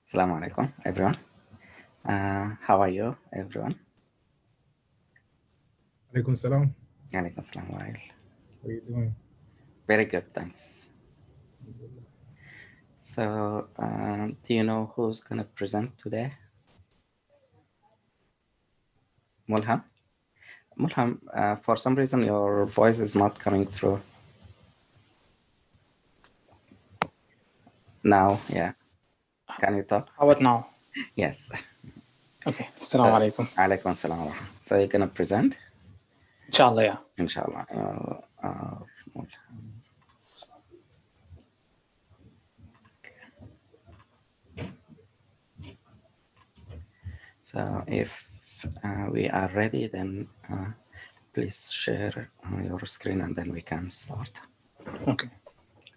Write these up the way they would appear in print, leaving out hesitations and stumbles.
Assalamu alaikum, everyone. How are you, everyone? Alaikum salam. Alaikum salam wa rahmatullah. How are you doing? Very good, thanks. So, do you know who's going to present today? Mulham? Mulham, for some reason your voice is not coming through. Now, yeah. Can you talk? How about now? Yes. Okay. Assalamu alaikum. Alaikum salam wa rahmatullah. So you're going to present? Inshallah, yeah. Inshallah. Mulham. So if we are ready, then please share your screen and then we can start. Okay.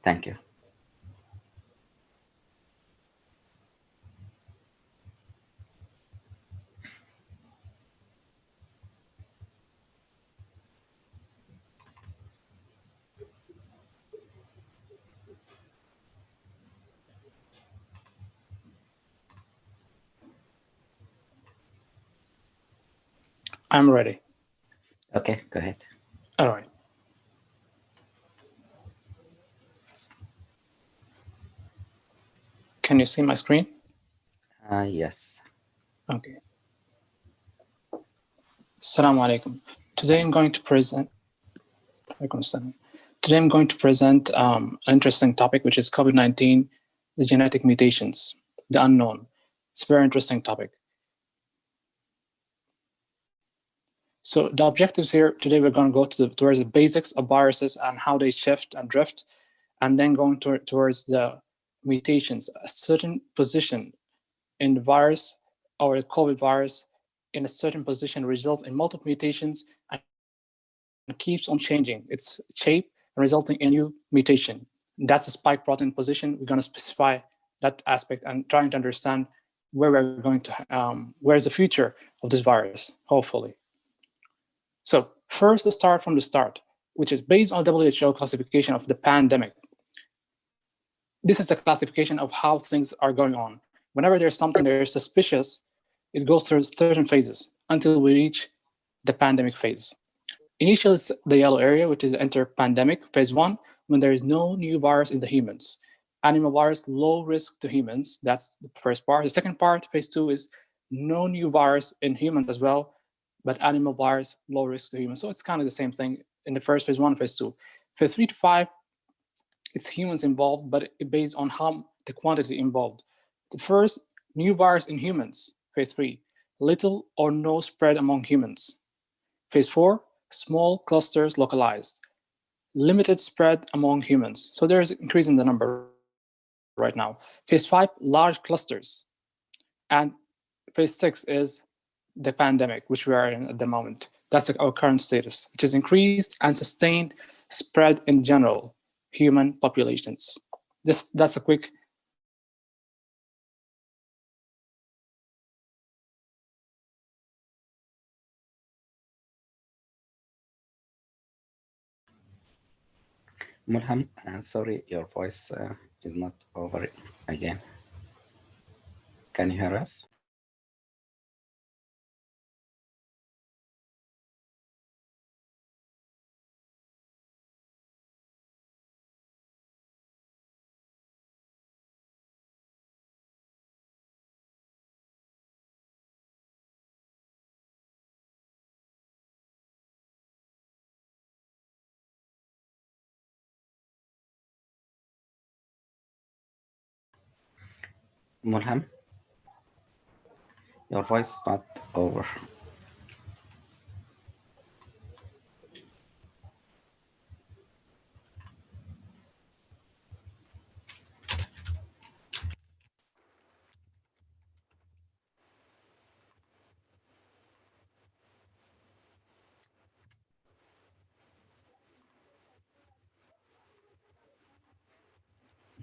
Thank you. I'm ready. Okay, go ahead. All right. Can you see my screen? Yes. Okay. Assalamu alaikum. Today I'm going to present. Today I'm going to present an interesting topic, which is COVID-19, the genetic mutations, the unknown. It's a very interesting topic. So the objectives here today, we're going to go towards the basics of viruses and how they shift and drift, and then going towards the mutations. A certain position in the virus or the COVID virus in a certain position results in multiple mutations and keeps on changing its shape, resulting in new mutation. That's a spike protein position. We're going to specify that aspect and trying to understand where we're going to, where's the future of this virus, hopefully. So first, let's start from the start, which is based on WHO classification of the pandemic. This is the classification of how things are going on. Whenever there's something that is suspicious, it goes through certain phases until we reach the pandemic phase. Initially, it's the yellow area, which is enter pandemic phase 1, when there is no new virus in the humans. Animal virus, low risk to humans. That's the first part. The second part, phase 2, is no new virus in humans as well, but animal virus, low risk to humans. So it's kind of the same thing in the first phase 1, phase 2. Phase 3 to 5, it's humans involved, but it based on how the quantity involved. The first, new virus in humans, phase 3, little or no spread among humans. Phase 4, small clusters localized, limited spread among humans. So there's an increase in the number right now. Phase 5, large clusters. And phase 6 is the pandemic, which we are in at the moment. That's our current status, which is increased and sustained spread in general, human populations. That's a quick Mulham, sorry, your voice is not over again. Can you hear us? Mulham, your voice is not over.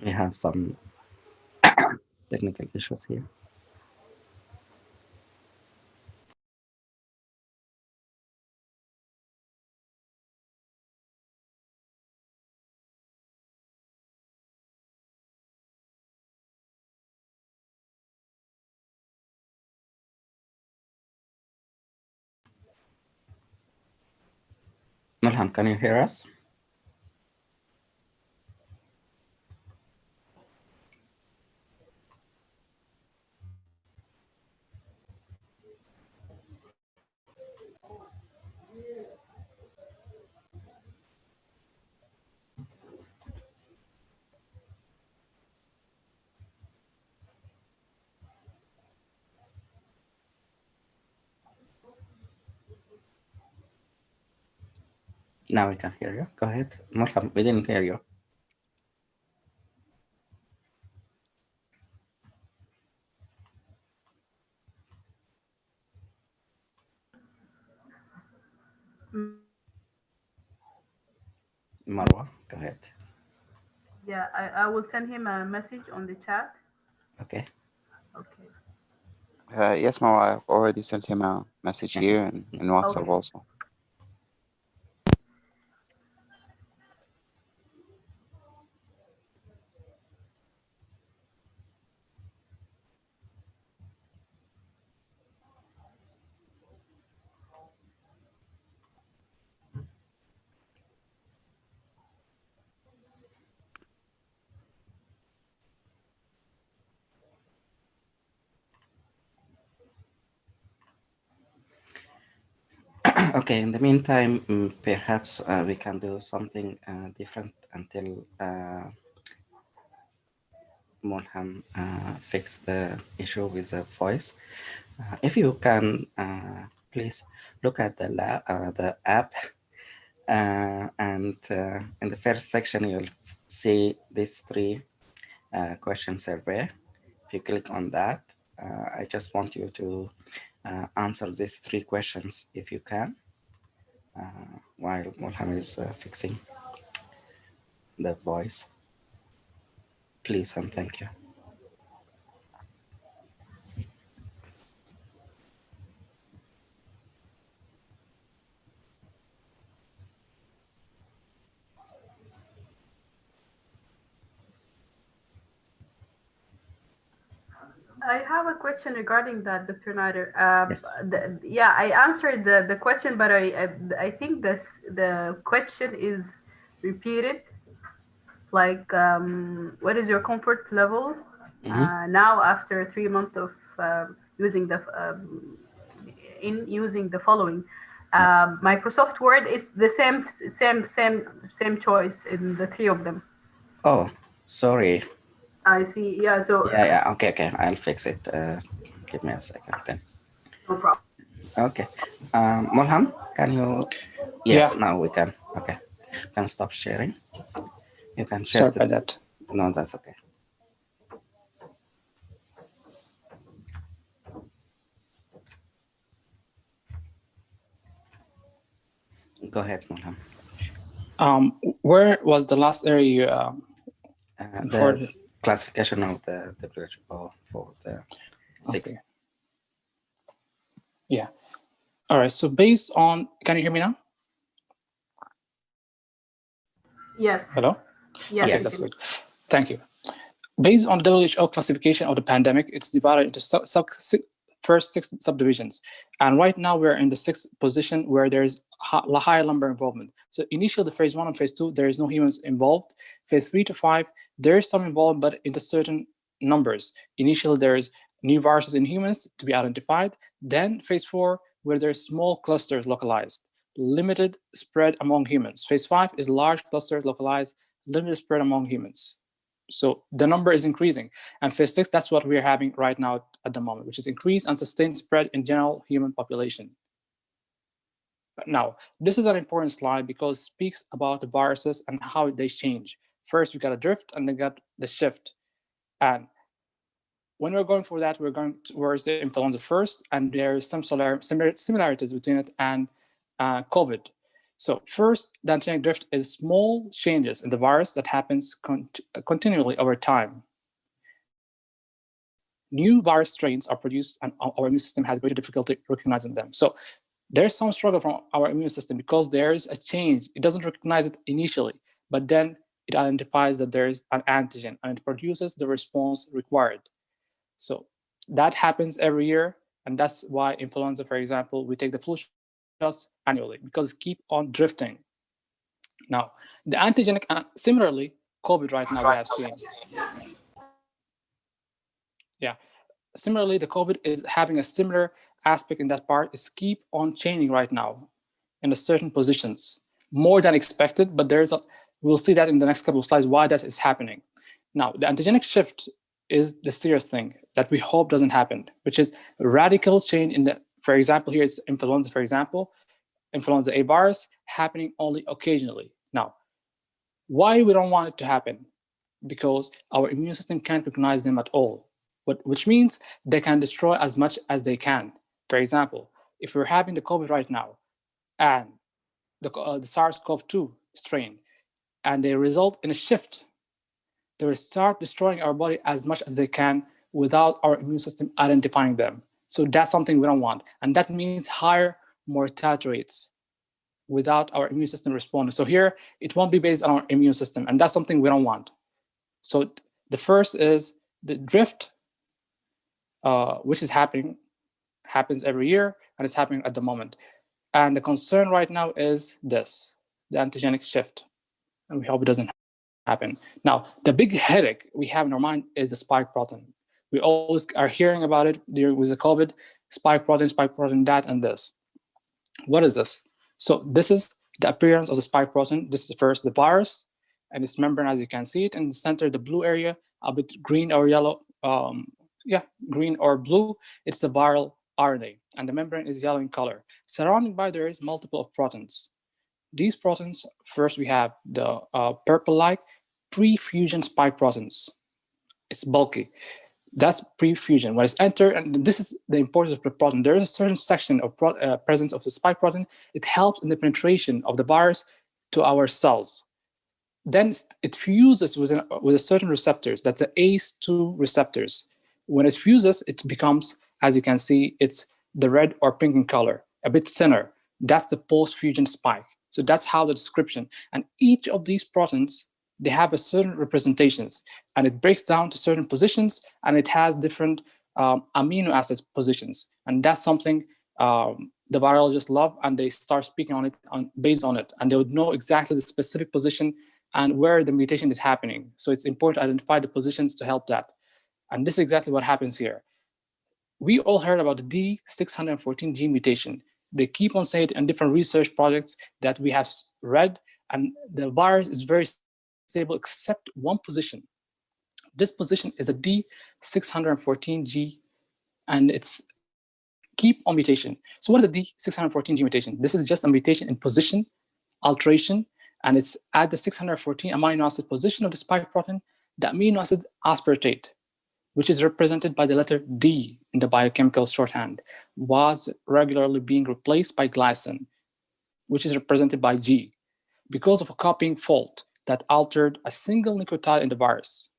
We have some technical issues here. Mulham, can you hear us? Now we can hear you. Go ahead. Mulham, we didn't hear you. Marwa, go ahead. Yeah, I will send him a message on the chat. Okay. Okay. Yes, Mara, I've already sent him a message here and in WhatsApp Okay. also. Okay, in the meantime, perhaps we can do something different until Mulham fix the issue with the voice. If you can, please look at the app, and in the first section, you'll see these three question survey. If you click on that, I just want you to answer these three questions if you can, while Mulham is fixing the voice. Please and thank you. I have a question regarding that, Dr. Nader. Yes. Yeah, I answered the question, but I think the question is repeated. Like, what is your comfort level now after 3 months of using the using the following? Microsoft Word is the same choice in the three of them. Oh, sorry. I see. Yeah. So Yeah. Okay. I'll fix it. Give me a second then. no problem. Okay. Mulham, can you? Yes. Yeah. Now we can. Okay. Can stop sharing. You can share Sorry this. about that. No, that's okay. Go ahead, Mulham. Where was the last area for The classification of the WHO for the six. Okay. Yeah. All right. So based on, can you hear me now? Yes. Hello? Yes. Okay, that's good. Thank you. Based on the WHO classification of the pandemic, it's divided into first six subdivisions. And right now we're in the sixth position where there's a high number involvement. So initially the phase 1 and phase 2, there is no humans involved. Phase 3 to 5, there is some involved, but into certain numbers. Initially there's new viruses in humans to be identified. Then phase 4, where there's small clusters localized, limited spread among humans. Phase 5 is large clusters localized, limited spread among humans. So the number is increasing. And phase 6, that's what we're having right now at the moment, which is increased and sustained spread in general human population. Now, this is an important slide because it speaks about the viruses and how they change. First, we got a drift and then got the shift. And when we're going for that, we're going towards the influenza first, and there's some similarities between it and COVID. So first, the antigenic drift is small changes in the virus that happens continually over time. New virus strains are produced, and our immune system has greater difficulty recognizing them. So there's some struggle from our immune system because there's a change. It doesn't recognize it initially, but then it identifies that there's an antigen and it produces the response required. So that happens every year, and that's why influenza, for example, we take the flu shots annually because keep on drifting. Now, the antigenic, similarly, COVID right now we have seen. Yeah, similarly, the COVID is having a similar aspect in that part. Is keep on changing right now in a certain positions, more than expected, but we'll see that in the next couple of slides why that is happening. Now, the antigenic shift is the serious thing that we hope doesn't happen, which is a radical change in the, for example, here it's influenza, for example, influenza A virus happening only occasionally. Now, why we don't want it to happen? Because our immune system can't recognize them at all, which means they can destroy as much as they can. For example, if we're having the COVID right now and the SARS-CoV-2 strain, and they result in a shift, they will start destroying our body as much as they can without our immune system identifying them. So that's something we don't want. And that means higher mortality rates without our immune system responding. So here, it won't be based on our immune system, and that's something we don't want. So the first is the drift, which is happens every year, and it's happening at the moment. And the concern right now is this, the antigenic shift, and we hope it doesn't happen. Now, the big headache we have in our mind is the spike protein. We always are hearing about it with the COVID, spike protein, that, and this. What is this? So this is the appearance of the spike protein. This is first the virus, and its membrane, as you can see it in the center, the blue area, a bit green or yellow, green or blue, it's the viral RNA, and the membrane is yellow in color. Surrounding by there is multiple of proteins. These proteins, first we have the purple-like pre-fusion spike proteins. It's bulky. That's pre-fusion. When it's entered, and this is the importance of the protein, there is a certain section of presence of the spike protein. It helps in the penetration of the virus to our cells. Then it fuses with a certain receptors, that's the ACE2 receptors. When it fuses, it becomes, as you can see, it's the red or pink in color, a bit thinner. That's the post-fusion spike. So that's how the description. And each of these proteins, they have a certain representations, and it breaks down to certain positions, and it has different amino acid positions. And that's something the virologists love, and they start speaking on it based on it, and they would know exactly the specific position and where the mutation is happening. So it's important to identify the positions to help that. And this is exactly what happens here. We all heard about the D614 gene mutation. They keep on saying it in different research projects that we have read, and the virus is very stable except one position. This position is a D614G, and it's keep on mutation. So what is a D614G mutation? This is just a mutation in position, alteration, and it's at the 614 amino acid position of the spike protein, the amino acid aspartate, which is represented by the letter D in the biochemical shorthand, was regularly being replaced by glycine, which is represented by G, because of a copying fault that altered a single nucleotide in the virus.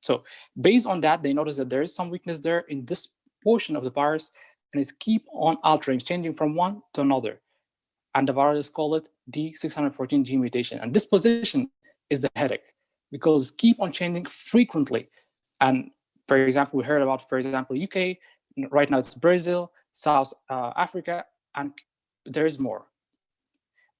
So based on that, they noticed that there is some weakness there in this portion of the virus, and it keep on altering, changing from one to another. And the virologists call it D614 gene mutation. And this position is the headache, because keep on changing frequently. And for example, we heard about, for example, UK, right now it's Brazil, South Africa, and there is more.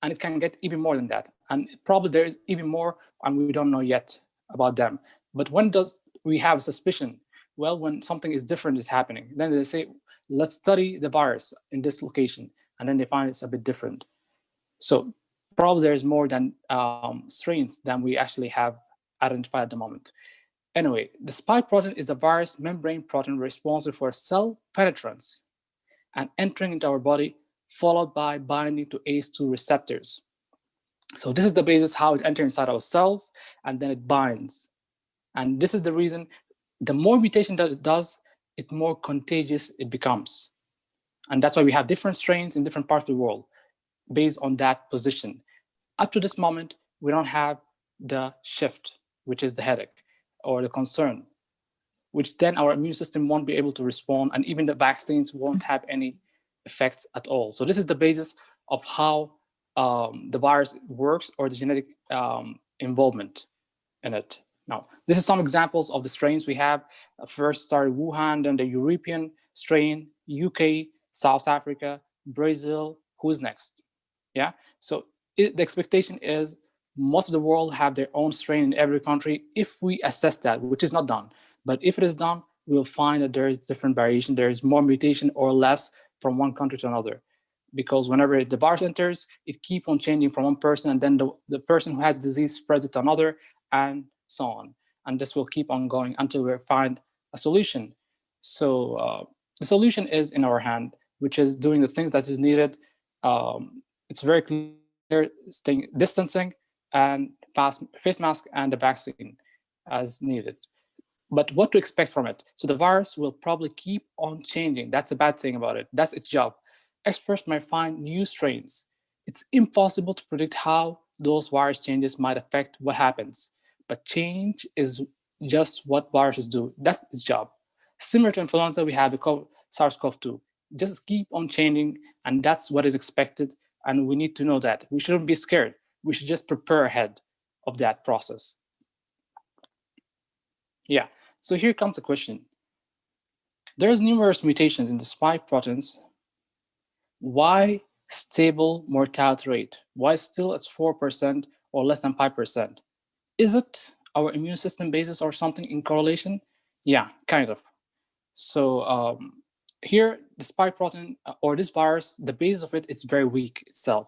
And it can get even more than that. And probably there is even more, and we don't know yet about them. But when does we have a suspicion? Well, when something is different is happening. Then they say, let's study the virus in this location. And then they find it's a bit different. So probably there's more than strains than we actually have identified at the moment. Anyway, the spike protein is the virus membrane protein responsible for cell penetrance and entering into our body, followed by binding to ACE2 receptors. So this is the basis how it enters inside our cells, and then it binds. And this is the reason, the more mutation that it does, the more contagious it becomes. And that's why we have different strains in different parts of the world based on that position. Up to this moment, we don't have the shift, which is the headache or the concern, which then our immune system won't be able to respond, and even the vaccines won't have any effects at all. So this is the basis of how the virus works, or the genetic involvement in it. Now, this is some examples of the strains we have. First started Wuhan, then the European strain, UK, South Africa, Brazil. Who's next? Yeah, so the expectation is Most of the world have their own strain in every country. If we assess that, which is not done, but if it is done, we'll find that there is different variation. There is more mutation or less from one country to another. Because whenever the virus enters, it keeps on changing from one person, and then the person who has the disease spreads it to another, and so on. And this will keep on going until we find a solution. So the solution is in our hand, which is doing the things that is needed. It's very clear, staying distancing and face mask and the vaccine as needed. But what to expect from it? So the virus will probably keep on changing. That's the bad thing about it. That's its job. Experts might find new strains. It's impossible to predict how those virus changes might affect what happens. But change is just what viruses do. That's its job. Similar to influenza, we have the SARS-CoV-2. Just keep on changing, and that's what is expected. And we need to know that. We shouldn't be scared. We should just prepare ahead of that process. Yeah, so here comes the question. There's numerous mutations in the spike proteins. Why stable mortality rate? Why still it's 4% or less than 5%? Is it our immune system basis or something in correlation? Yeah, kind of. So here, the spike protein or this virus, the base of it is very weak itself,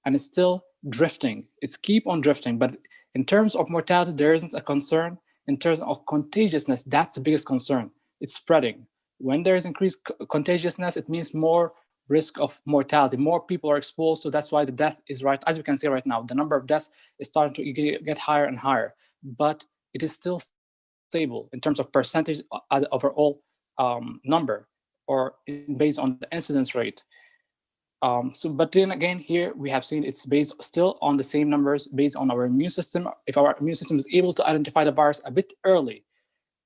and it's still drifting. It's keep on drifting, but in terms of mortality, there isn't a concern. In terms of contagiousness, that's the biggest concern. It's spreading. When there is increased contagiousness, it means more risk of mortality. More people are exposed, so that's why the death is right. As you can see right now, the number of deaths is starting to get higher and higher, but it is still stable in terms of percentage as overall number, or based on the incidence rate. But then again, here we have seen it's based still on the same numbers based on our immune system. If our immune system is able to identify the virus a bit early,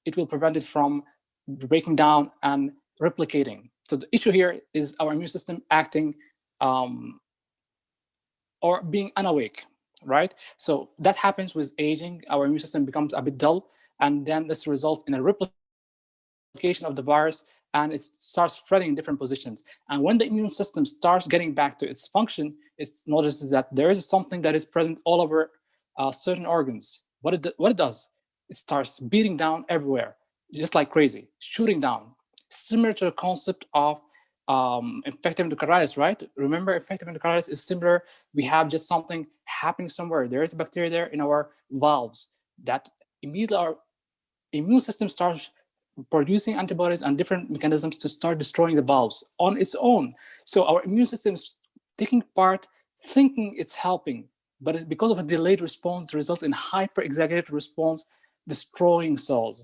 it will prevent it from breaking down and replicating. So the issue here is our immune system acting or being unawake, right? So that happens with aging. Our immune system becomes a bit dull, and then this results in a replication of the virus, and it starts spreading in different positions. And when the immune system starts getting back to its function, it notices that there is something that is present all over certain organs. What it does, it starts beating down everywhere, just like crazy, shooting down. Similar to the concept of infective endocarditis, right? Remember, infective endocarditis is similar. We have just something happening somewhere. There is a bacteria there in our valves that immediately our immune system starts producing antibodies and different mechanisms to start destroying the valves on its own. So our immune system is taking part, thinking it's helping, but because of a delayed response, results in hyper-exaggerated response, destroying cells.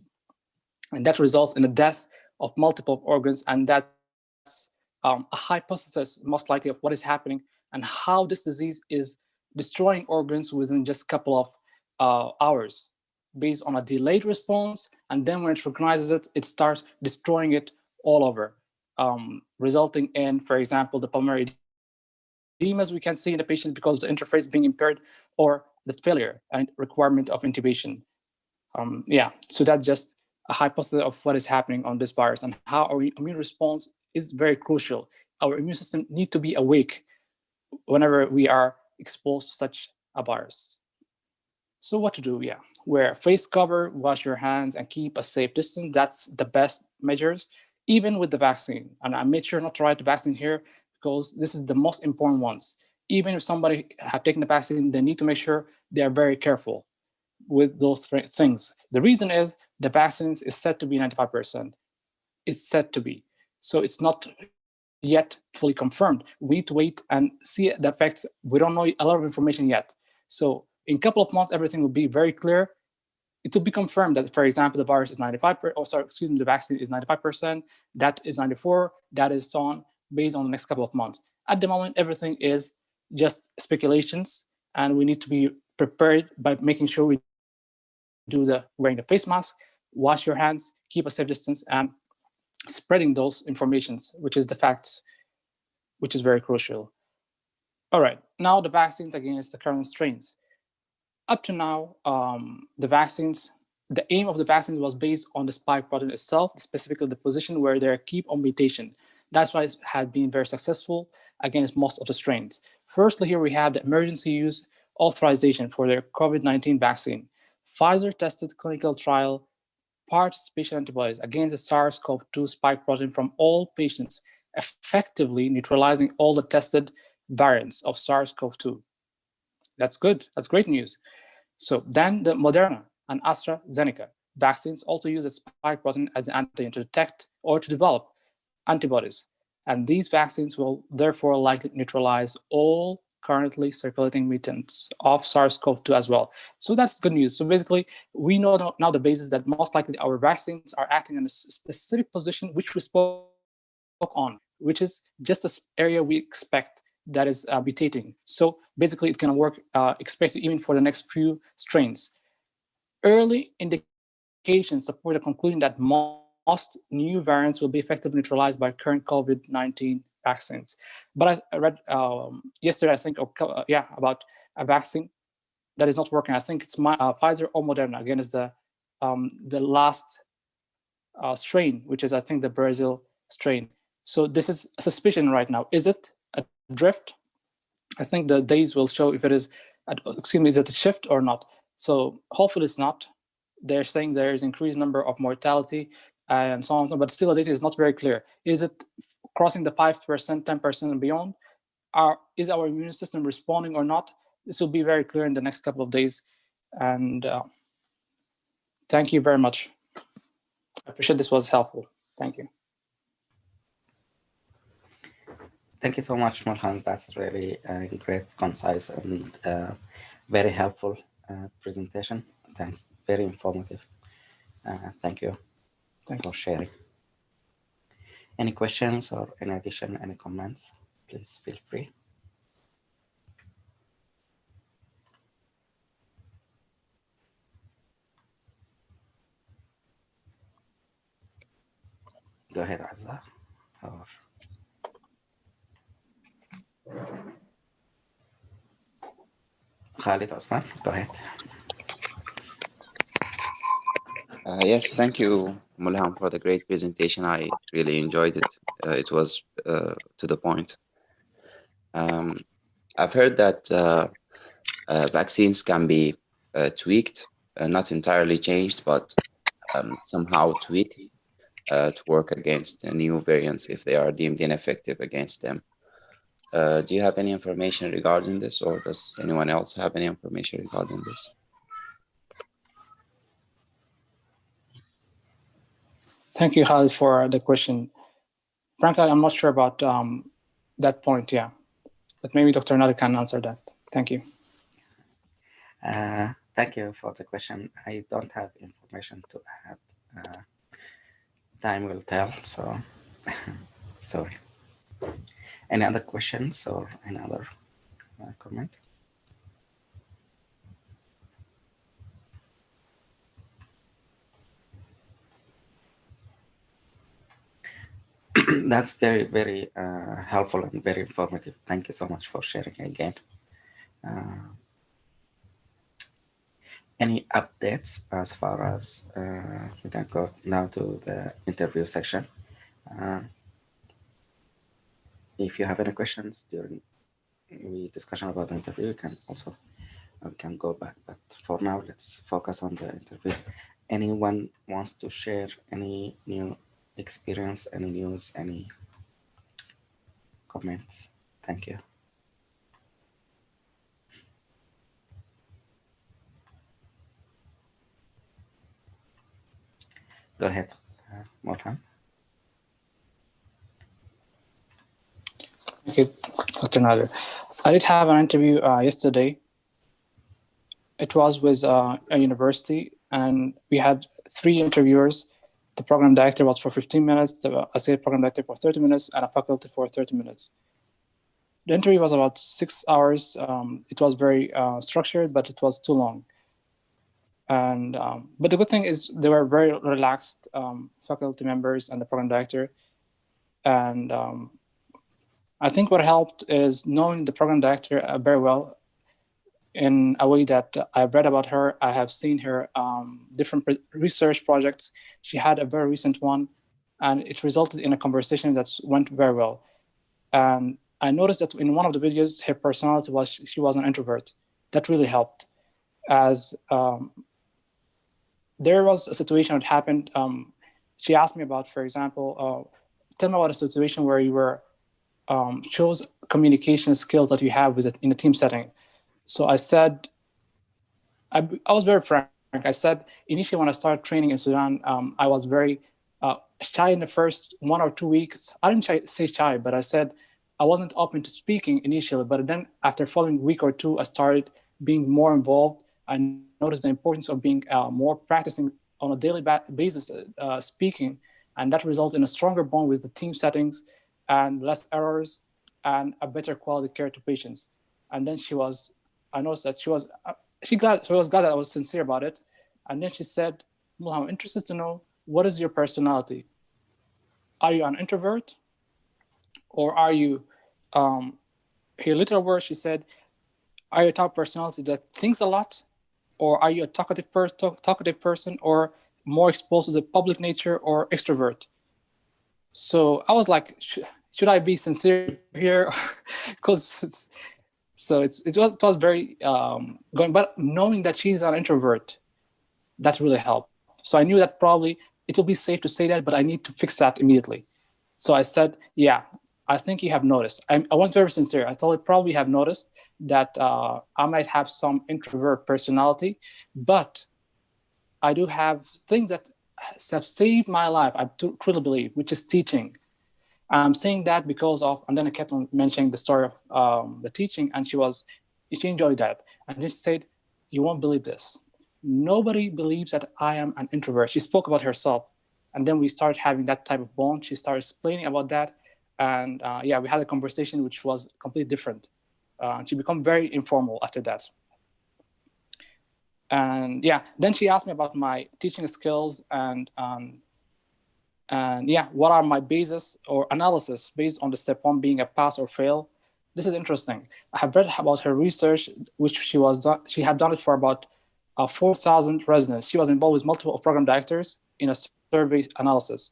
And that results in the death of multiple organs, and that's a hypothesis, most likely, of what is happening and how this disease is destroying organs within just a couple of hours, based on a delayed response, and then when it recognizes it, it starts destroying it all over, resulting in, for example, the pulmonary edema, as we can see in the patient because of the interface being impaired, or the failure and requirement of intubation. Yeah, so that's just a hypothesis of what is happening on this virus and how our immune response is very crucial. Our immune system needs to be awake whenever we are exposed to such a virus. So what to do? Yeah, wear face cover, wash your hands, and keep a safe distance. That's the best measures, even with the vaccine. And I made sure not to write the vaccine here because this is the most important ones. Even if somebody have taken the vaccine, they need to make sure they are very careful with those things. The reason is the vaccines is said to be 95%. It's said to be. So it's not yet fully confirmed. We need to wait and see the effects. We don't know a lot of information yet. So in a couple of months, everything will be very clear. It will be confirmed that, for example, the virus is 95%, or sorry, excuse me, the vaccine is 95%, that is 94%, that is so on, based on the next couple of months. At the moment, everything is just speculations, and we need to be prepared by making sure we do the wearing the face mask, wash your hands, keep a safe distance, and spreading those informations, which is the facts, which is very crucial. All right, now the vaccines against the current strains. Up to now, the vaccines, the aim of the vaccine was based on the spike protein itself, specifically the position where they keep on mutation. That's why it had been very successful against most of the strains. Firstly, here we have the emergency use authorization for their COVID-19 vaccine. Pfizer tested clinical trial participation antibodies against the SARS-CoV-2 spike protein from all patients, effectively neutralizing all the tested variants of SARS-CoV-2. That's good. That's great news. So then the Moderna and AstraZeneca vaccines also use a spike protein as an antigen to detect or to develop antibodies. And these vaccines will therefore likely neutralize all currently circulating mutants of SARS-CoV-2 as well. So that's good news. So basically, we know now the basis that most likely our vaccines are acting in a specific position which we spoke on, which is just this area we expect that is mutating. So basically, it's going to work expected even for the next few strains. Early indications support the conclusion that most new variants will be effectively neutralized by current COVID-19 vaccines. But I read yesterday, I think, about a vaccine that is not working. I think it's Pfizer or Moderna. Again, is the last strain, which is, I think, the Brazil strain. So this is a suspicion right now. Is it a drift? I think the days will show if it is, is it a shift or not. So hopefully it's not. They're saying there is increased number of mortality and so on, but still the data is not very clear. Is it crossing the 5%, 10% and beyond? Is our immune system responding or not? This will be very clear in the next couple of days. And thank you very much. I appreciate this was helpful. Thank you. Thank you so much, Mohan. That's really great, concise, and very helpful presentation. Thanks. Very informative. Thank you for sharing. Any questions or in addition, any comments, please feel free. Go ahead, Azza. Or Khalid Osman, go ahead. Yes, thank you, Mulham, for the great presentation. I really enjoyed it. It was to the point. I've heard that vaccines can be tweaked, not entirely changed, but somehow tweaked to work against new variants if they are deemed ineffective against them. Do you have any information regarding this, or does anyone else have any information regarding this? Thank you, Khalid, for the question. Frankly, I'm not sure about that point, yeah. But maybe Dr. Nader can answer that. Thank you. Thank you for the question. I don't have information to add. Time will tell, so sorry. Any other questions or any other comment? That's very, very helpful and very informative. Thank you so much for sharing again. Any updates as far as we can go now to the interview section? If you have any questions during the discussion about the interview, you can also we can go back. But for now, let's focus on the interviews. Anyone wants to share any new experience, any news, any comments? Thank you. Go ahead, Mohan. Thank you, Dr. Nader. I did have an interview yesterday. It was with a university, and we had 3 interviewers. The program director was for 15 minutes, the associate program director for 30 minutes, and a faculty for 30 minutes. The interview was about 6 hours. It was very structured, but it was too long. And but the good thing is they were very relaxed faculty members and the program director. And I think what helped is knowing the program director very well in a way that I've read about her. I have seen her different research projects. She had a very recent one, and it resulted in a conversation that went very well. And I noticed that in one of the videos, her personality was she was an introvert. that really helped. As there was a situation that happened. She asked me about, for example, tell me about a situation where you were shows communication skills that you have with it in a team setting. So I said, I was very frank. I said, initially when I started training in Sudan, I was very shy in the first 1 or 2 weeks. I didn't say shy, but I said I wasn't open to speaking initially. But then after following week or two, I started being more involved. I noticed the importance of being more practicing on a daily basis speaking, and that resulted in a stronger bond with the team settings and less errors and a better quality care to patients. And then I noticed that she was glad that I was sincere about it. And then she said, "Mulham, I'm interested to know, what is your personality? Are you an introvert, or are you?" Her literal words, she said, "Are you a type of personality that thinks a lot, or are you a talkative person, or more exposed to the public nature, or extrovert?" So I was like, should I be sincere here? Because it was very going, but knowing that she's an introvert, that really helped. So I knew that probably it will be safe to say that, but I need to fix that immediately. So I said, "Yeah, I think you have noticed." I wasn't very sincere. I told her, probably have noticed that I might have some introvert personality, but I do have things that have saved my life, I truly believe, which is teaching. I'm saying that because of, and then I kept on mentioning the story of the teaching, and she enjoyed that. And she said, "You won't believe this. Nobody believes that I am an introvert." She spoke about herself. And then we started having that type of bond. She started explaining about that. And yeah, we had a conversation which was completely different. She became very informal after that. And yeah, then she asked me about my teaching skills and yeah, what are my basis or analysis based on the step one being a pass or fail. This is interesting. I have read about her research, which she had done it for about 4,000 residents. She was involved with multiple program directors in a survey analysis.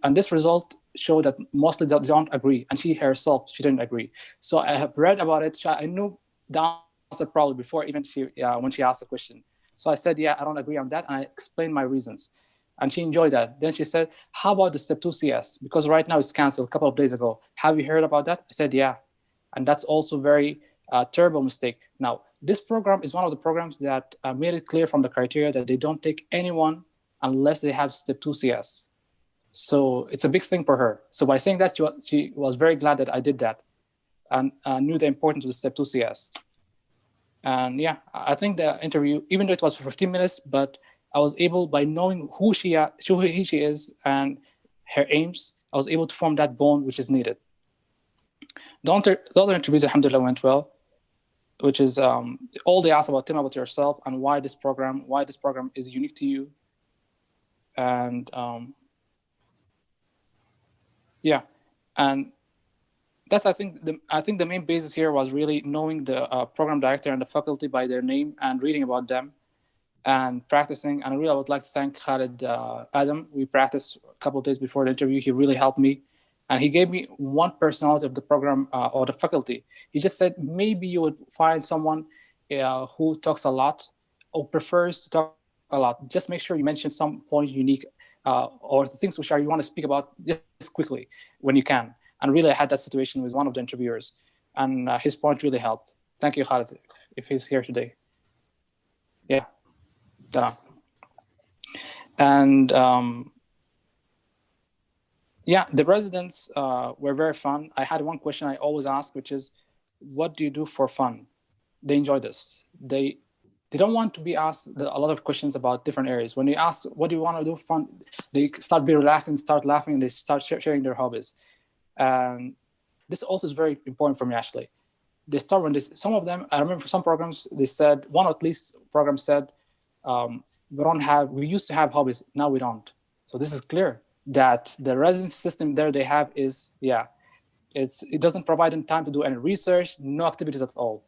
And this result showed that mostly they don't agree. And she herself, she didn't agree. So I have read about it. I knew the answer probably before even when she asked the question. So I said, "Yeah, I don't agree on that." And I explained my reasons. And she enjoyed that. Then she said, "How about the step 2 CS? Because right now it's canceled a couple of days ago. Have you heard about that?" I said, "Yeah." And that's also very terrible mistake. Now, this program is one of the programs that made it clear from the criteria that they don't take anyone unless they have step 2 CS. So it's a big thing for her. So by saying that, she was very glad that I did that and knew the importance of the step 2 CS. And yeah, I think the interview, even though it was for 15 minutes, but I was able, by knowing who she is and her aims, I was able to form that bond which is needed. The other interviews, alhamdulillah, went well, which is all they asked about, tell me about yourself and why this program is unique to you. And yeah, and that's, I think the main basis here was really knowing the program director and the faculty by their name and reading about them and practicing. And really, I would like to thank Khalid Adam. We practiced a couple of days before the interview. He really helped me. And he gave me one personality of the program or the faculty. He just said, maybe you would find someone who talks a lot or prefers to talk a lot. Just make sure you mention some point unique or the things which you want to speak about just quickly when you can. And really, I had that situation with one of the interviewers. And his point really helped. Thank you, Khalid, if he's here today. Yeah. So, and yeah, the residents were very fun. I had one question I always ask, which is, what do you do for fun? They enjoy this. They don't want to be asked a lot of questions about different areas. When you ask, what do you want to do for fun? They start being relaxed and start laughing, and they start sharing their hobbies. And this also is very important for me, actually. They start when some of them, I remember for some programs, they said, one at least program said, we used to have hobbies, now we don't. So this is clear that the residency system there they have is, it doesn't provide them time to do any research, no activities at all.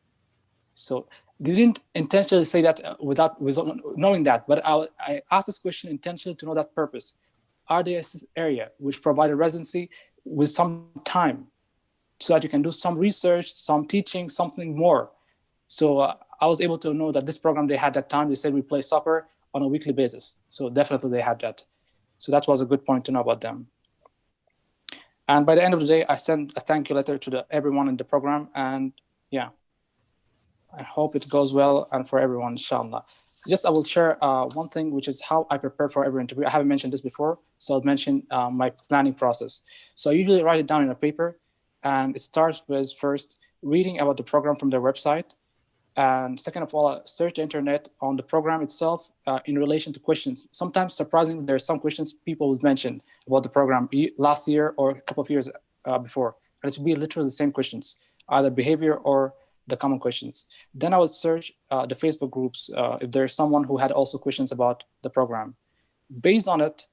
So they didn't intentionally say that without knowing that, but I asked this question intentionally to know that purpose. Are there an area which provide a residency with some time so that you can do some research, some teaching, something more? So I was able to know that this program they had that time, they said we play soccer on a weekly basis. So definitely they had that. So that was a good point to know about them. And by the end of the day, I sent a thank you letter to everyone in the program. And yeah, I hope it goes well and for everyone, inshallah. Just I will share one thing, which is how I prepare for every interview. I haven't mentioned this before, so I'll mention my planning process. So I usually write it down in a paper, and it starts with first reading about the program from their website. And second of all, I search the internet on the program itself in relation to questions. Sometimes, surprisingly, there are some questions people would mention about the program last year or a couple of years before. And it would be literally the same questions, either behavior or the common questions. Then I would search the Facebook groups if there's someone who had also questions about the program. Based on it,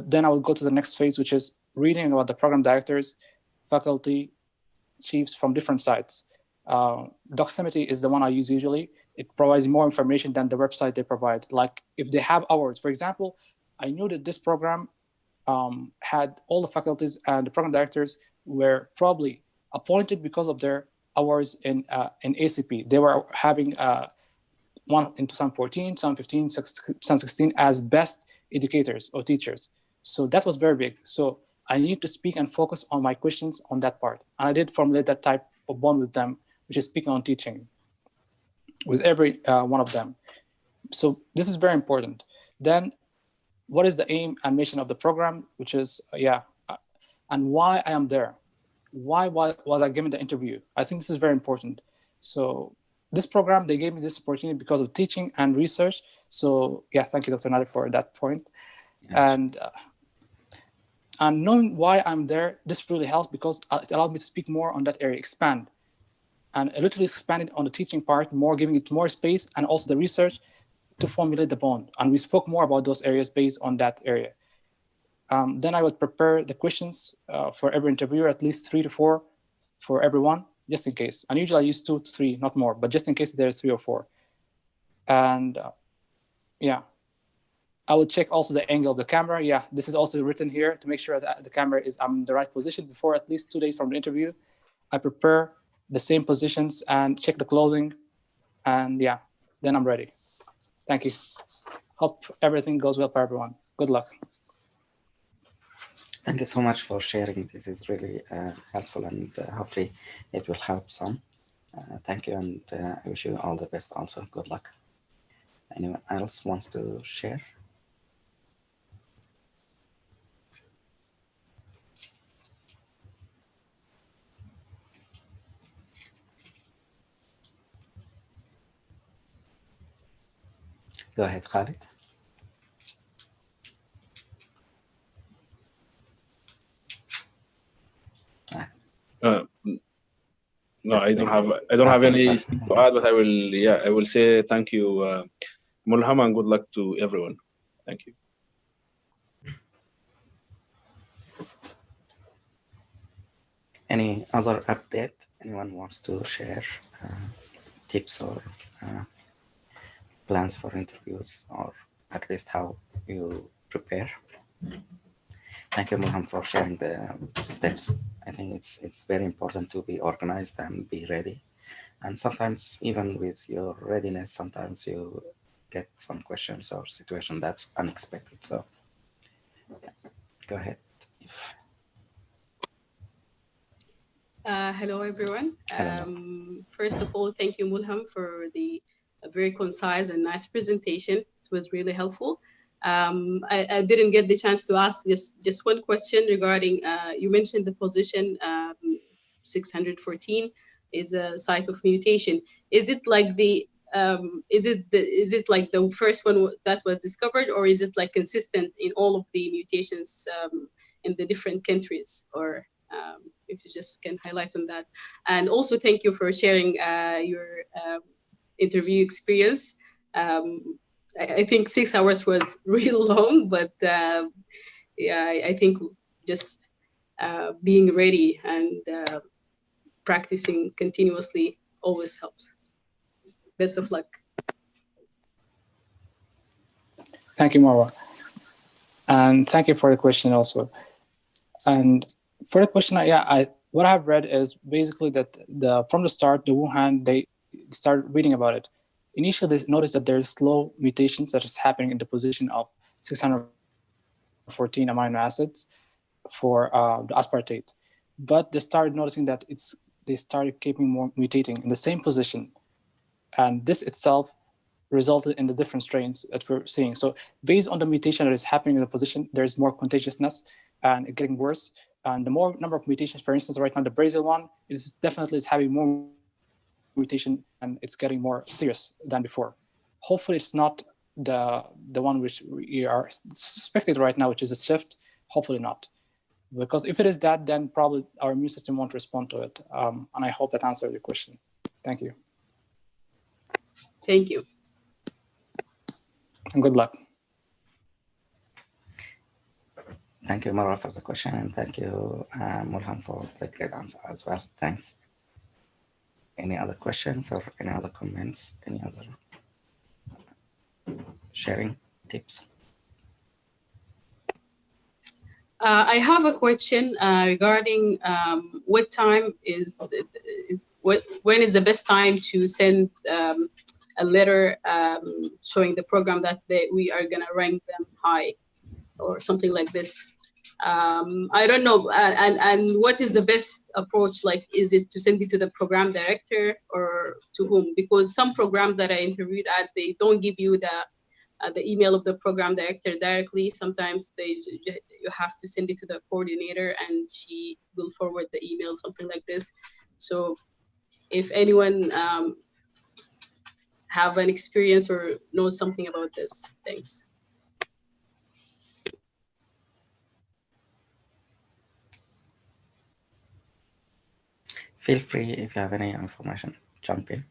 then I would go to the next phase, which is reading about the program directors, faculty, chiefs from different sites. Doximity is the one I use usually. It provides more information than the website they provide. Like if they have hours, for example, I knew that this program had all the faculties and the program directors were probably appointed because of their hours in ACP. They were having one in 2014, 2015, 2016 as best educators or teachers. So that was very big. So I need to speak and focus on my questions on that part. And I did formulate that type of bond with them, which is speaking on teaching with every one of them. So this is very important. Then what is the aim and mission of the program, which is, and why I am there? Why was I given the interview? I think this is very important. So this program, they gave me this opportunity because of teaching and research. So yeah, thank you, Dr. Nader, for that point. Yes. And knowing why I'm there, this really helps because it allowed me to speak more on that area, expand. And I literally expanded on the teaching part, more giving it more space, and also the research to formulate the bond. And we spoke more about those areas based on that area. Then I would prepare the questions for every interviewer, at least 3 to 4 for everyone, just in case. And usually I use 2 to 3, not more, but just in case there's 3 or 4. And I would check also the angle of the camera. Yeah, this is also written here to make sure that the camera is in the right position before at least 2 days from the interview. I prepare the same positions and check the clothing. And yeah, then I'm ready. Thank you. Hope everything goes well for everyone. Good luck. Thank you so much for sharing. This is really helpful, and hopefully it will help some. Thank you, and I wish you all the best also. Good luck. Anyone else wants to share? Go ahead, Khalid. No, I don't have anything to add, but I will say thank you, Mulham, and good luck to everyone. Thank you. Any other update? Anyone wants to share tips or plans for interviews, or at least how you prepare? Thank you, Mulham, for sharing the steps. I think it's very important to be organized and be ready. And sometimes even with your readiness, sometimes you get some questions or situation that's unexpected. So yeah, go ahead. Hello, everyone. First of all, thank you, Mulham, for the very concise and nice presentation. It was really helpful. I didn't get the chance to ask just one question regarding, you mentioned the position 614 is a site of mutation. Is it like is it like the first one that was discovered, or is it like consistent in all of the mutations in the different countries? Or if you just can highlight on that. And also thank you for sharing your interview experience. I think 6 hours was real long, but yeah, I think just being ready and practicing continuously always helps. Best of luck. Thank you, Marwa. And thank you for the question also. And for the question, what I've read is basically that from the start, the Wuhan, they started reading about it. initially they noticed that there's slow mutations that is happening in the position of 614 amino acids for the aspartate. But they started noticing that they started keeping more mutating in the same position. And this itself resulted in the different strains that we're seeing. So based on the mutation that is happening in the position, there's more contagiousness and it's getting worse. And the more number of mutations, for instance, right now, the Brazil one is having more mutation and it's getting more serious than before. Hopefully it's not the one which we are suspected right now, which is a shift. Hopefully not. Because if it is that, then probably our immune system won't respond to it. And I hope that answered your question. Thank you. Thank you. And good luck. Thank you, Mara, for the question, and thank you, Mulham, for the great answer as well. Thanks. Any other questions or any other comments? Any other sharing tips? I have a question regarding what time when is the best time to send a letter showing the program that we are gonna rank them high or something like this. I don't know. And what is the best approach? Like, is it to send it to the program director or to whom? Because some programs that I interviewed at, they don't give you the email of the program director directly. Sometimes you have to send it to the coordinator and she will forward the email, something like this. So if anyone have an experience or knows something about this, thanks. Feel free if you have any information, jump in.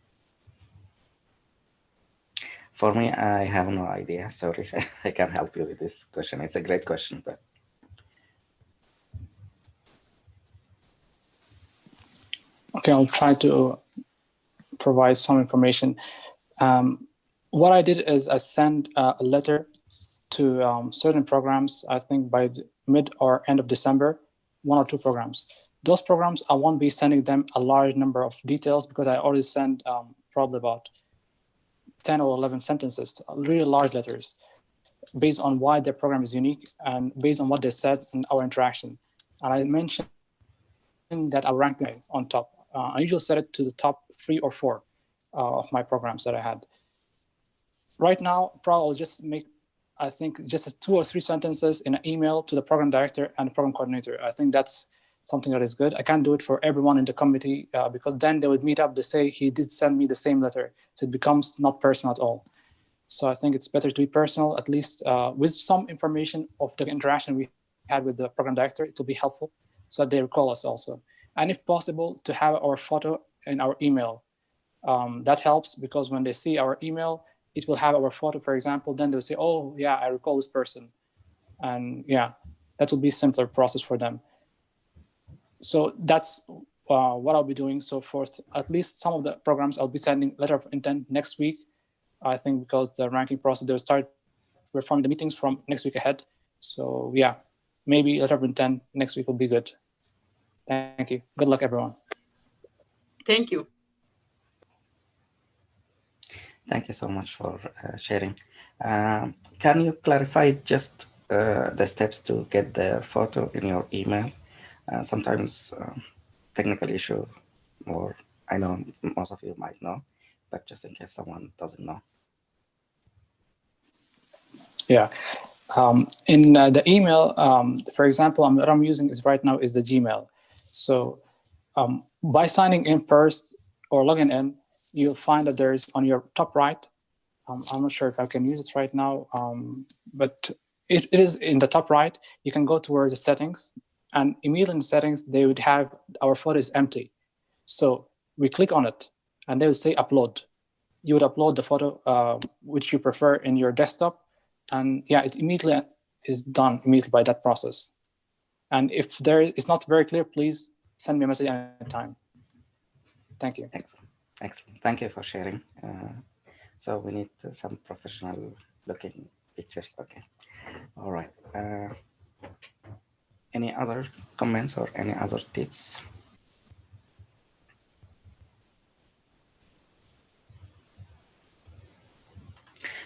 For me, I have no idea. Sorry, I can't help you with this question. It's a great question, but okay, I'll try to provide some information. What I did is I sent a letter to certain programs, I think by mid or end of December, 1 or 2 programs. Those programs, I won't be sending them a large number of details because I already sent probably about 10 or 11 sentences, really large letters, based on why their program is unique and based on what they said in our interaction. And I mentioned that I ranked them on top. I usually set it to the top 3 or 4 of my programs that I had. Right now, probably I'll just make, I think, just 2 or 3 sentences in an email to the program director and the program coordinator. I think that's something that is good. I can't do it for everyone in the committee because then they would meet up, they say he did send me the same letter. So it becomes not personal at all. So I think it's better to be personal, at least with some information of the interaction we had with the program director. It will be helpful so that they recall us also. And if possible, to have our photo in our email. That helps because when they see our email, it will have our photo, for example, then they'll say, oh, yeah, I recall this person. And yeah, that will be a simpler process for them. So that's what I'll be doing. So for at least some of the programs, I'll be sending letter of intent next week. I think because the ranking process, we're forming the meetings from next week ahead. So yeah, maybe letter of intent next week will be good. Thank you. Good luck, everyone. Thank you. thank you so much for sharing. Can you clarify just the steps to get the photo in your email? Sometimes technical issue, or I know most of you might know, but just in case someone doesn't know. Yeah. In the email, for example, what I'm using is right now is the Gmail. So by signing in first or logging in, you'll find that there's on your top right. I'm not sure if I can use it right now, but it is in the top right. You can go towards the settings, and immediately in the settings, they would have our photo is empty. So we click on it, and they will say upload. You would upload the photo which you prefer in your desktop. And yeah, it immediately is done immediately by that process. And if there is not very clear, please send me a message anytime. Thank you. Excellent. Excellent. Thank you for sharing. So we need some professional looking pictures. Okay. All right. Any other comments or any other tips?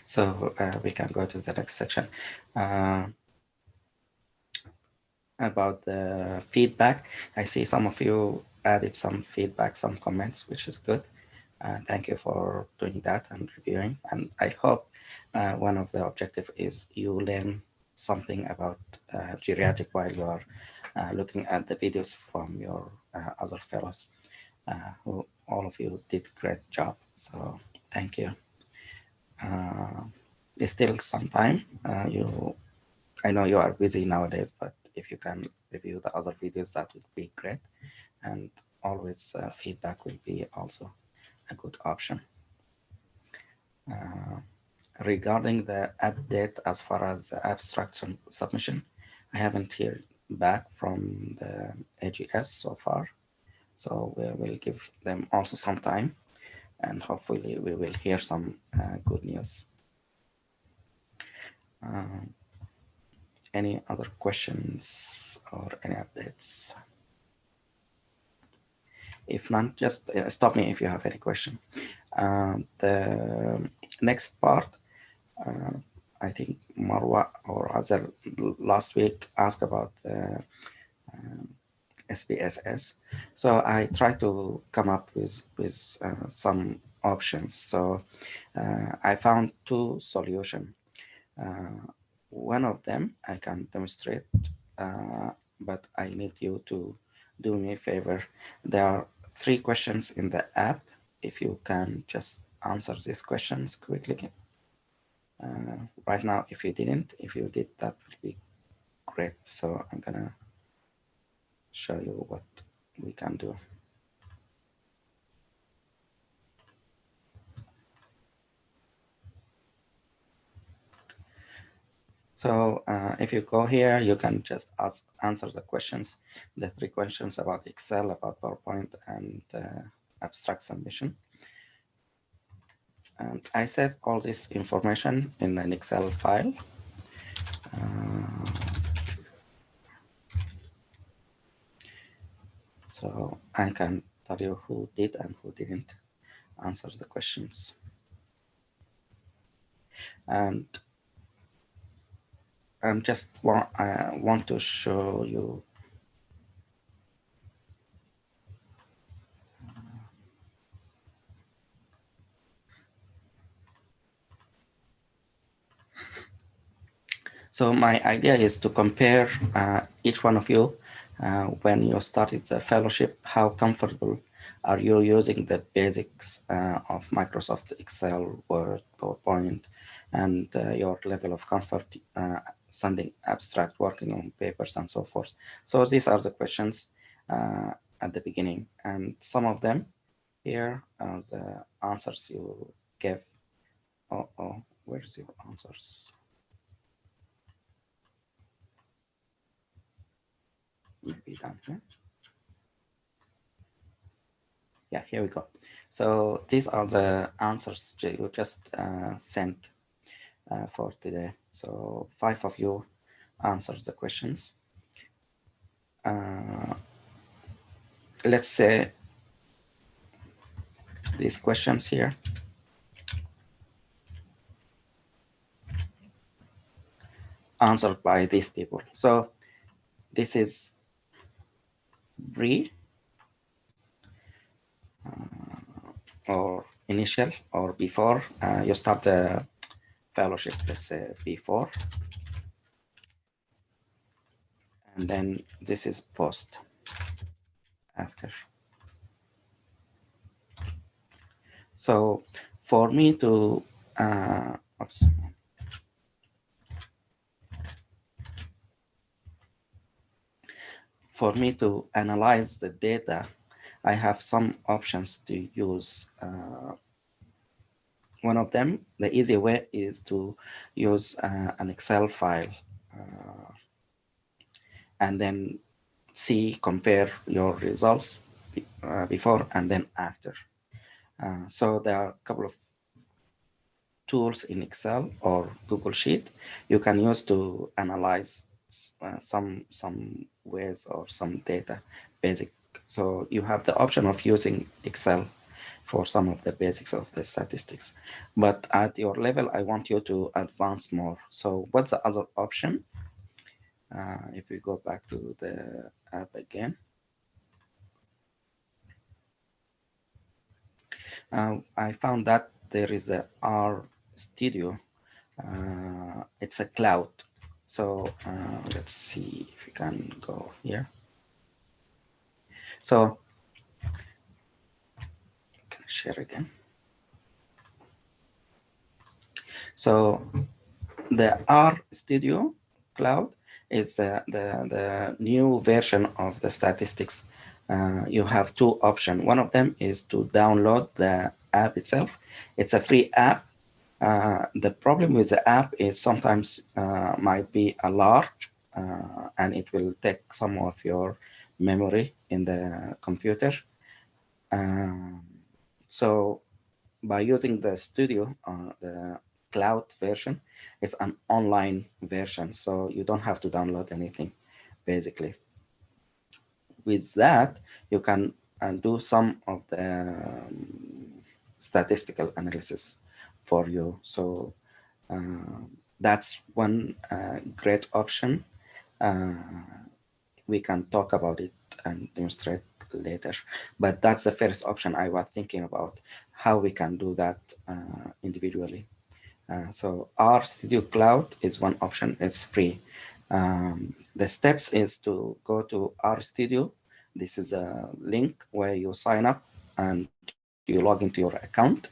So we can go to the next section. About the feedback, I see some of you added some feedback, some comments, which is good. Thank you for doing that and reviewing. And I hope one of the objectives is you learn something about geriatric while you are looking at the videos from your other fellows, who all of you did a great job. So thank you. There's still some time. I know you are busy nowadays, but if you can review the other videos, that would be great. And always feedback will be also a good option. Regarding the update as far as the abstract submission, I haven't heard back from the AGS so far. So we will give them also some time, and hopefully we will hear some good news. Any other questions or any updates? If not, just stop me if you have any question. The next part, I think Marwa or Azar last week asked about SPSS. So I try to come up with some options. So I found two solutions. One of them I can demonstrate, but I need you to do me a favor. There are 3 questions in the app. If you can just answer these questions quickly. Right now, if you did, that would be great. So I'm gonna show you what we can do. So if you go here, you can just answer the questions, the 3 questions about Excel, about PowerPoint, and abstract submission. And I save all this information in an Excel file. So I can tell you who did and who didn't answer the questions. And I want to show you so my idea is to compare each one of you when you started the fellowship, how comfortable are you using the basics of Microsoft Excel, Word, PowerPoint, and your level of comfort sending abstract, working on papers, and so forth. So these are the questions at the beginning, and some of them here are the answers you gave. Oh, where's your answers? Maybe down here. Yeah, here we go. So these are the answers you just sent for today. So 5 of you answered the questions. Let's say these questions here. Answered by these people. So this is Bree, or initial, or before you start the fellowship, let's say before. And then this is post, after. So for me to, for me to analyze the data, I have some options to use. One of them, the easy way, is to use an Excel file and then compare your results before and then after. So there are a couple of tools in Excel or Google Sheet you can use to analyze some ways or some data basic. So you have the option of using Excel for some of the basics of the statistics. But at your level, I want you to advance more. So what's the other option? If we go back to the app again, I found that there is a R Studio. It's a cloud. So let's see if we can go here. So can I share again? So the R Studio Cloud is the new version of the statistics. You have two options. One of them is to download the app itself. It's a free app. The problem with the app is sometimes might be a large and it will take some of your memory in the computer. So by using the studio, the cloud version, it's an online version, so you don't have to download anything, basically. With that, you can do some of the statistical analysis for you. So that's one great option. We can talk about it and demonstrate later, but that's the first option I was thinking about, how we can do that individually. So R Studio Cloud is one option. It's free. The steps is to go to R Studio. This is a link where you sign up and you log into your account,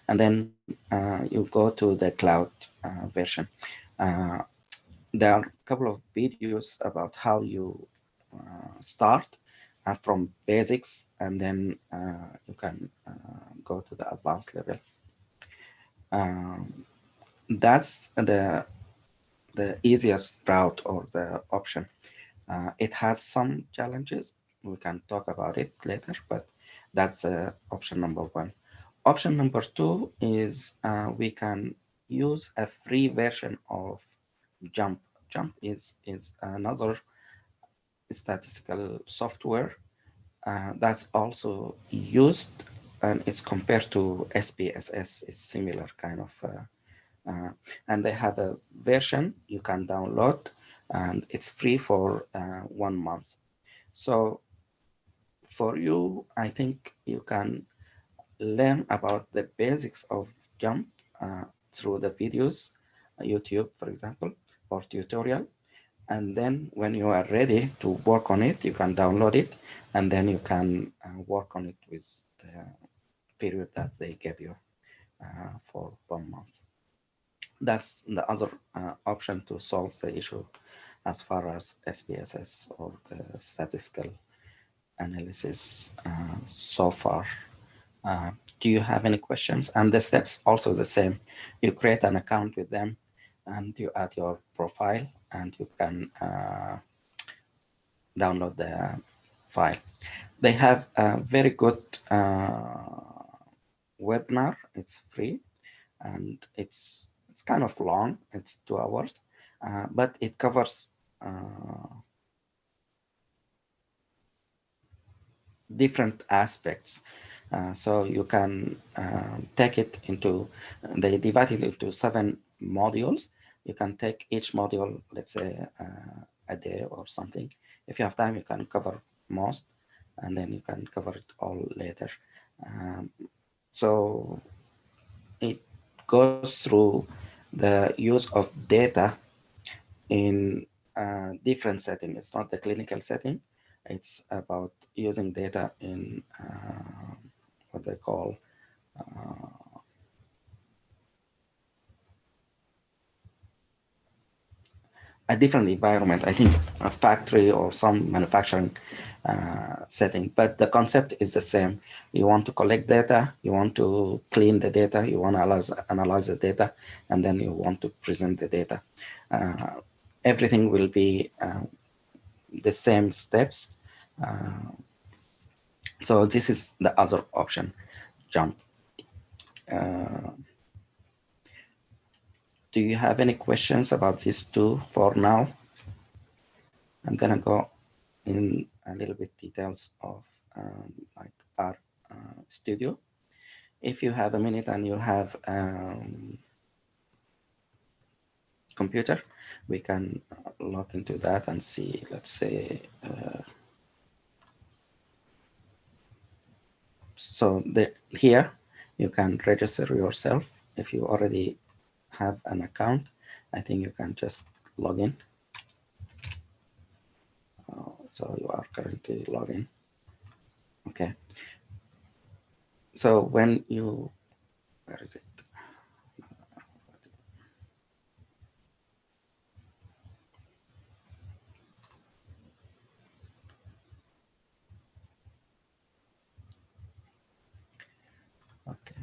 and then you go to the cloud version. There are a couple of videos about how you start from basics, and then you can go to the advanced level. That's the easiest route or the option. It has some challenges. We can talk about it later, but that's option number one. Option number two is we can use a free version of JUMP. JUMP is another statistical software that's also used, and it's compared to SPSS. It's similar kind of and they have a version you can download, and it's free for 1 month. So for you, I think you can learn about the basics of JUMP through the videos, YouTube, for example, or tutorial. And then when you are ready to work on it, you can download it, and then you can work on it with the period that they gave you for 1 month. That's the other option to solve the issue as far as SPSS or the statistical analysis so far. Do you have any questions? And the steps also the same. You create an account with them and you add your profile and you can download the file. They have a very good webinar. It's free and it's kind of long. It's 2 hours, but it covers different aspects. So you can take it into, they divide it into 7 modules. You can take each module, let's say a day or something. If you have time, you can cover most, and then you can cover it all later. So it goes through the use of data in a different setting. It's not the clinical setting. It's about using data in what they call a different environment, I think a factory or some manufacturing setting, but the concept is the same. You want to collect data, you want to clean the data, you want to analyze the data, and then you want to present the data. Everything will be the same steps. So this is the other option, JUMP. Do you have any questions about these two for now? I'm gonna go in a little bit details of like our studio. if you have a minute and you have computer, we can log into that and see, let's say, so here you can register yourself. If you already have an account, I think you can just log in. So you are currently logged in. Okay. So when you, where is it? Okay.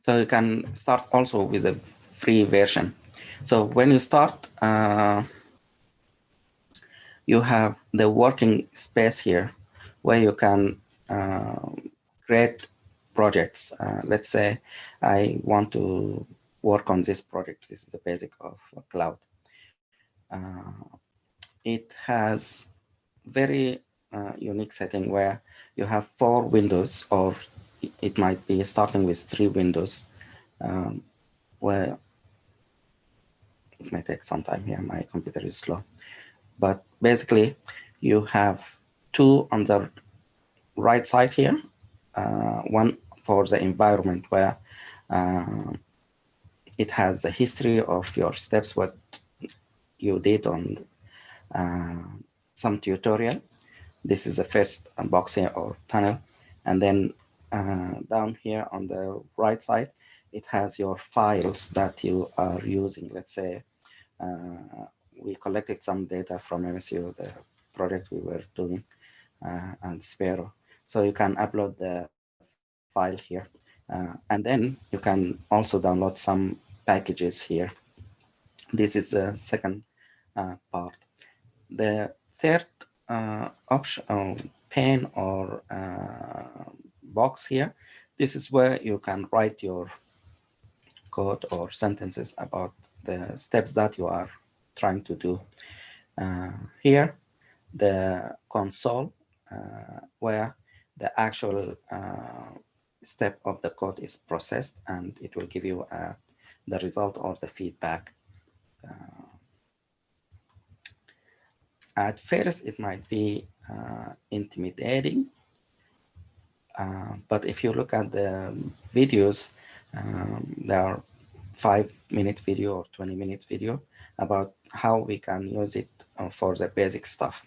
So you can start also with a free version. So when you start, you have the working space here where you can create projects. Let's say I want to work on this project. This is the basic of cloud. It has very unique setting where you have 4 windows, or it might be starting with 3 windows, where it may take some time here. My computer is slow. But basically, you have 2 on the right side here, one for the environment where it has the history of your steps, what you did on some tutorial. This is the first box here, or panel. And then down here on the right side, it has your files that you are using. Let's say we collected some data from MSU, the project we were doing, and Sparrow. So you can upload the file here. And then you can also download some packages here. This is the second part. The third option, pane or box here, this is where you can write your code or sentences about the steps that you are trying to do. Here, the console, where the actual step of the code is processed, and it will give you the result or the feedback. At first, it might be intimidating, but if you look at the videos, there are 5-minute video or 20-minute video about how we can use it for the basic stuff.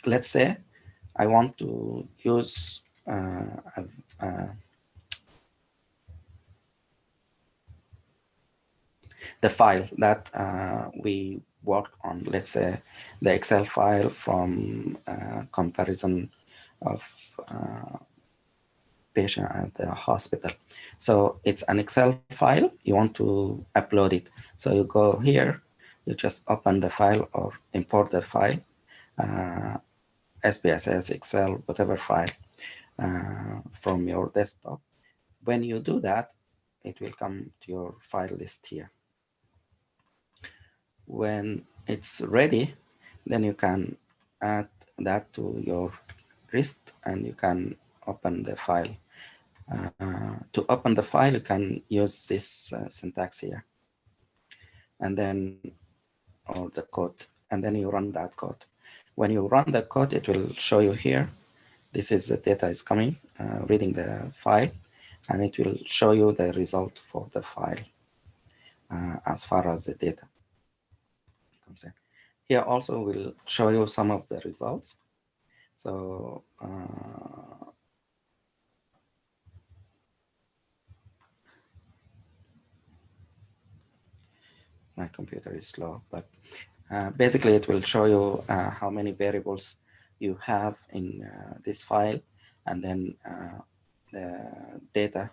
Let's say I want to use the file that we worked on, let's say the Excel file from comparison of patient at the hospital. So it's an Excel file, you want to upload it. So you go here, you just open the file or import the file, SPSS, Excel, whatever file from your desktop. When you do that, it will come to your file list here. When it's ready, then you can add that to your list and you can open the file. To open the file, you can use this syntax here, and then, or the code, and then you run that code. When you run the code, it will show you here. This is the data is coming, reading the file, and it will show you the result for the file as far as the data comes in. Here also will show you some of the results. So my computer is slow, but basically it will show you how many variables you have in this file, and then the data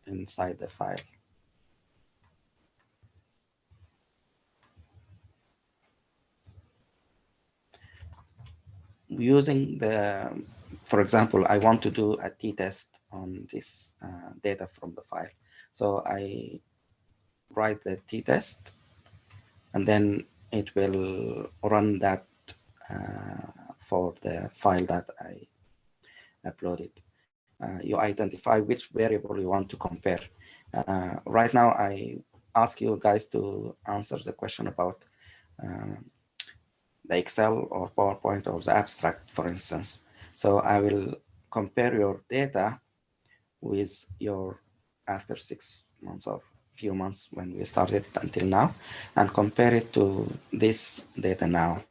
inside the file. Using the, for example, I want to do a t-test on this data from the file. So I write the t-test, and then it will run that for the file that I uploaded. You identify which variable you want to compare. Right now, I ask you guys to answer the question about the Excel or PowerPoint or the abstract, for instance. So I will compare your data with your after 6 months or few months when we started until now, and compare it to this data now.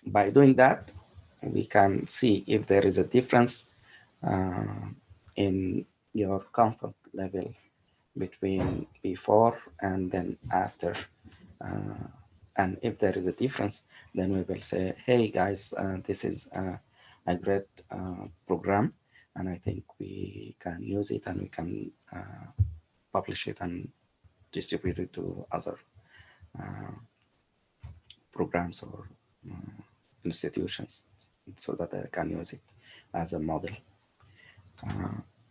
By doing that, we can see if there is a difference in your comfort level between before and then after. And if there is a difference, then we will say, hey guys, this is a great program, and I think we can use it and we can publish it and distribute it to other programs or institutions so that they can use it as a model.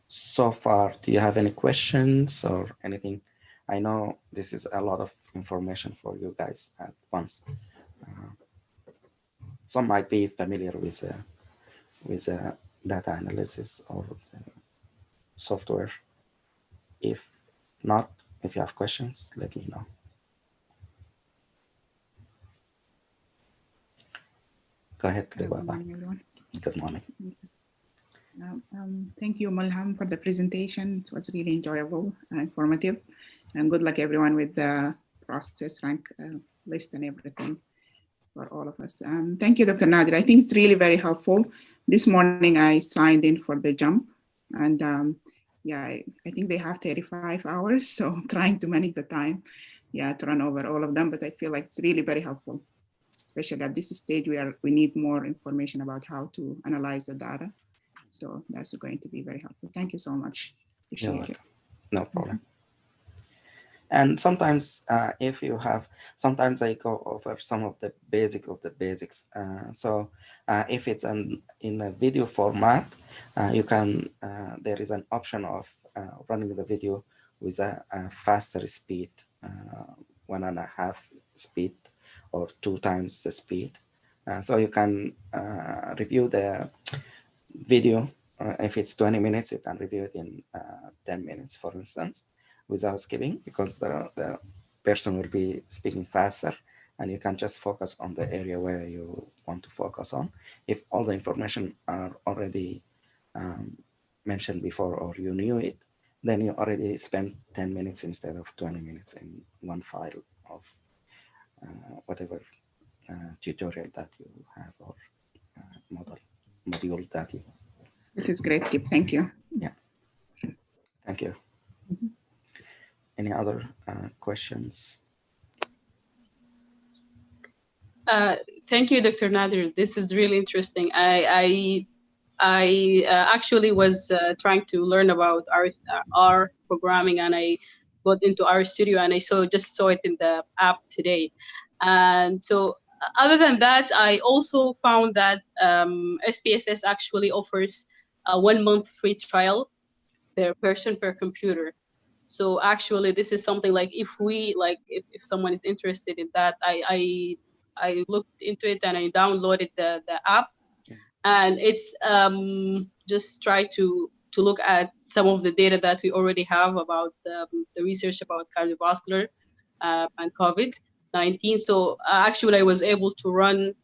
So far, do you have any questions or anything? I know this is a lot of information for you guys at once. Some might be familiar with data analysis or software. If not, if you have questions, let me know. Go ahead, Good morning, everyone. Good morning. Thank you, Mulham, for the presentation. It was really enjoyable and informative. And good luck, everyone, with the process rank list and everything for all of us. Thank you, Dr. Nadir. I think it's really very helpful. This morning, I signed in for the jump. And yeah, I think they have 35 hours. So I'm trying to manage the time, yeah, to run over all of them. But I feel like it's really very helpful, especially at this stage where we need more information about how to analyze the data. So that's going to be very helpful. Thank you so much. Appreciate it. No problem. And sometimes if you have, sometimes I go over some of the basics. So if it's in a video format, you can, there is an option of running the video with a faster speed, 1.5 speed or 2 times the speed. So you can review the video. If it's 20 minutes, you can review it in 10 minutes, for instance, without skipping, because the person will be speaking faster and you can just focus on the area where you want to focus on. If all the information are already mentioned before or you knew it, then you already spent 10 minutes instead of 20 minutes in one file of whatever tutorial that you have or module that you have. It is great tip. Thank you. Yeah. Thank you. Any other questions? Thank you, Dr. Nadir. This is really interesting. I actually was trying to learn about R programming, and I got into R Studio, and I just saw it in the app today. And so other than that, I also found that SPSS actually offers a 1 month free trial per person per computer. So actually, this is something like if someone is interested in that, I looked into it and I downloaded the app, and it's just try to look at some of the data that we already have about the research about cardiovascular and COVID-19. So actually, I was able to run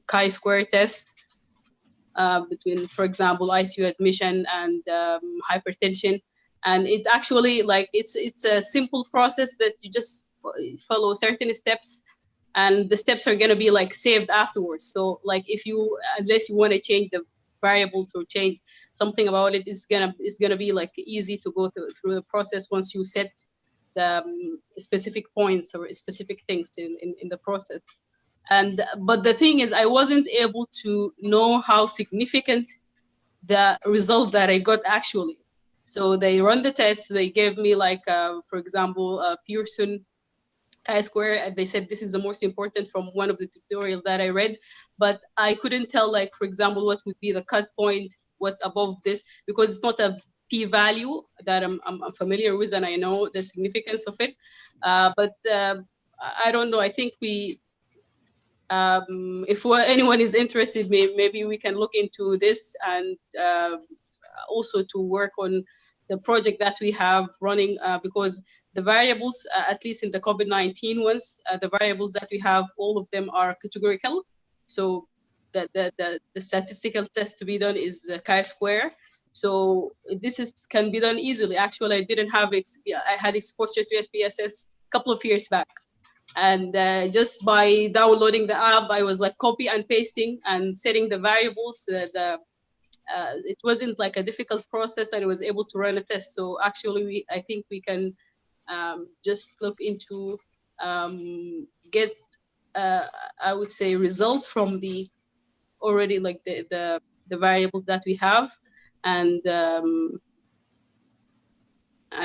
chi-square test between, for example, ICU admission and hypertension. And it's actually like, it's a simple process that you just follow certain steps, and the steps are gonna be like saved afterwards. So like if you, unless you wanna change the variables or change something about it, it's gonna be like easy to go through the process once you set the specific points or specific things in the process. But the thing is, I wasn't able to know how significant the result that I got actually. So they run the test. They gave me like, for example, Pearson chi-square, and they said this is the most important from one of the tutorial that I read. But I couldn't tell, like, for example, what would be the cut point, what above this, because it's not a p-value that I'm familiar with, and I know the significance of it. But I don't know. I think we, if anyone is interested, maybe we can look into this, and also to work on the project that we have running, because the variables, at least in the COVID-19 ones, the variables that we have, all of them are categorical. So the statistical test to be done is chi-square. So this can be done easily. Actually, I didn't have, I had exposure to SPSS a couple of years back. And just by downloading the app, I was like copy and pasting and setting the variables. It wasn't like a difficult process, and I was able to run a test. So actually, I think we can just look into get, I would say, results from the already like the variables that we have, and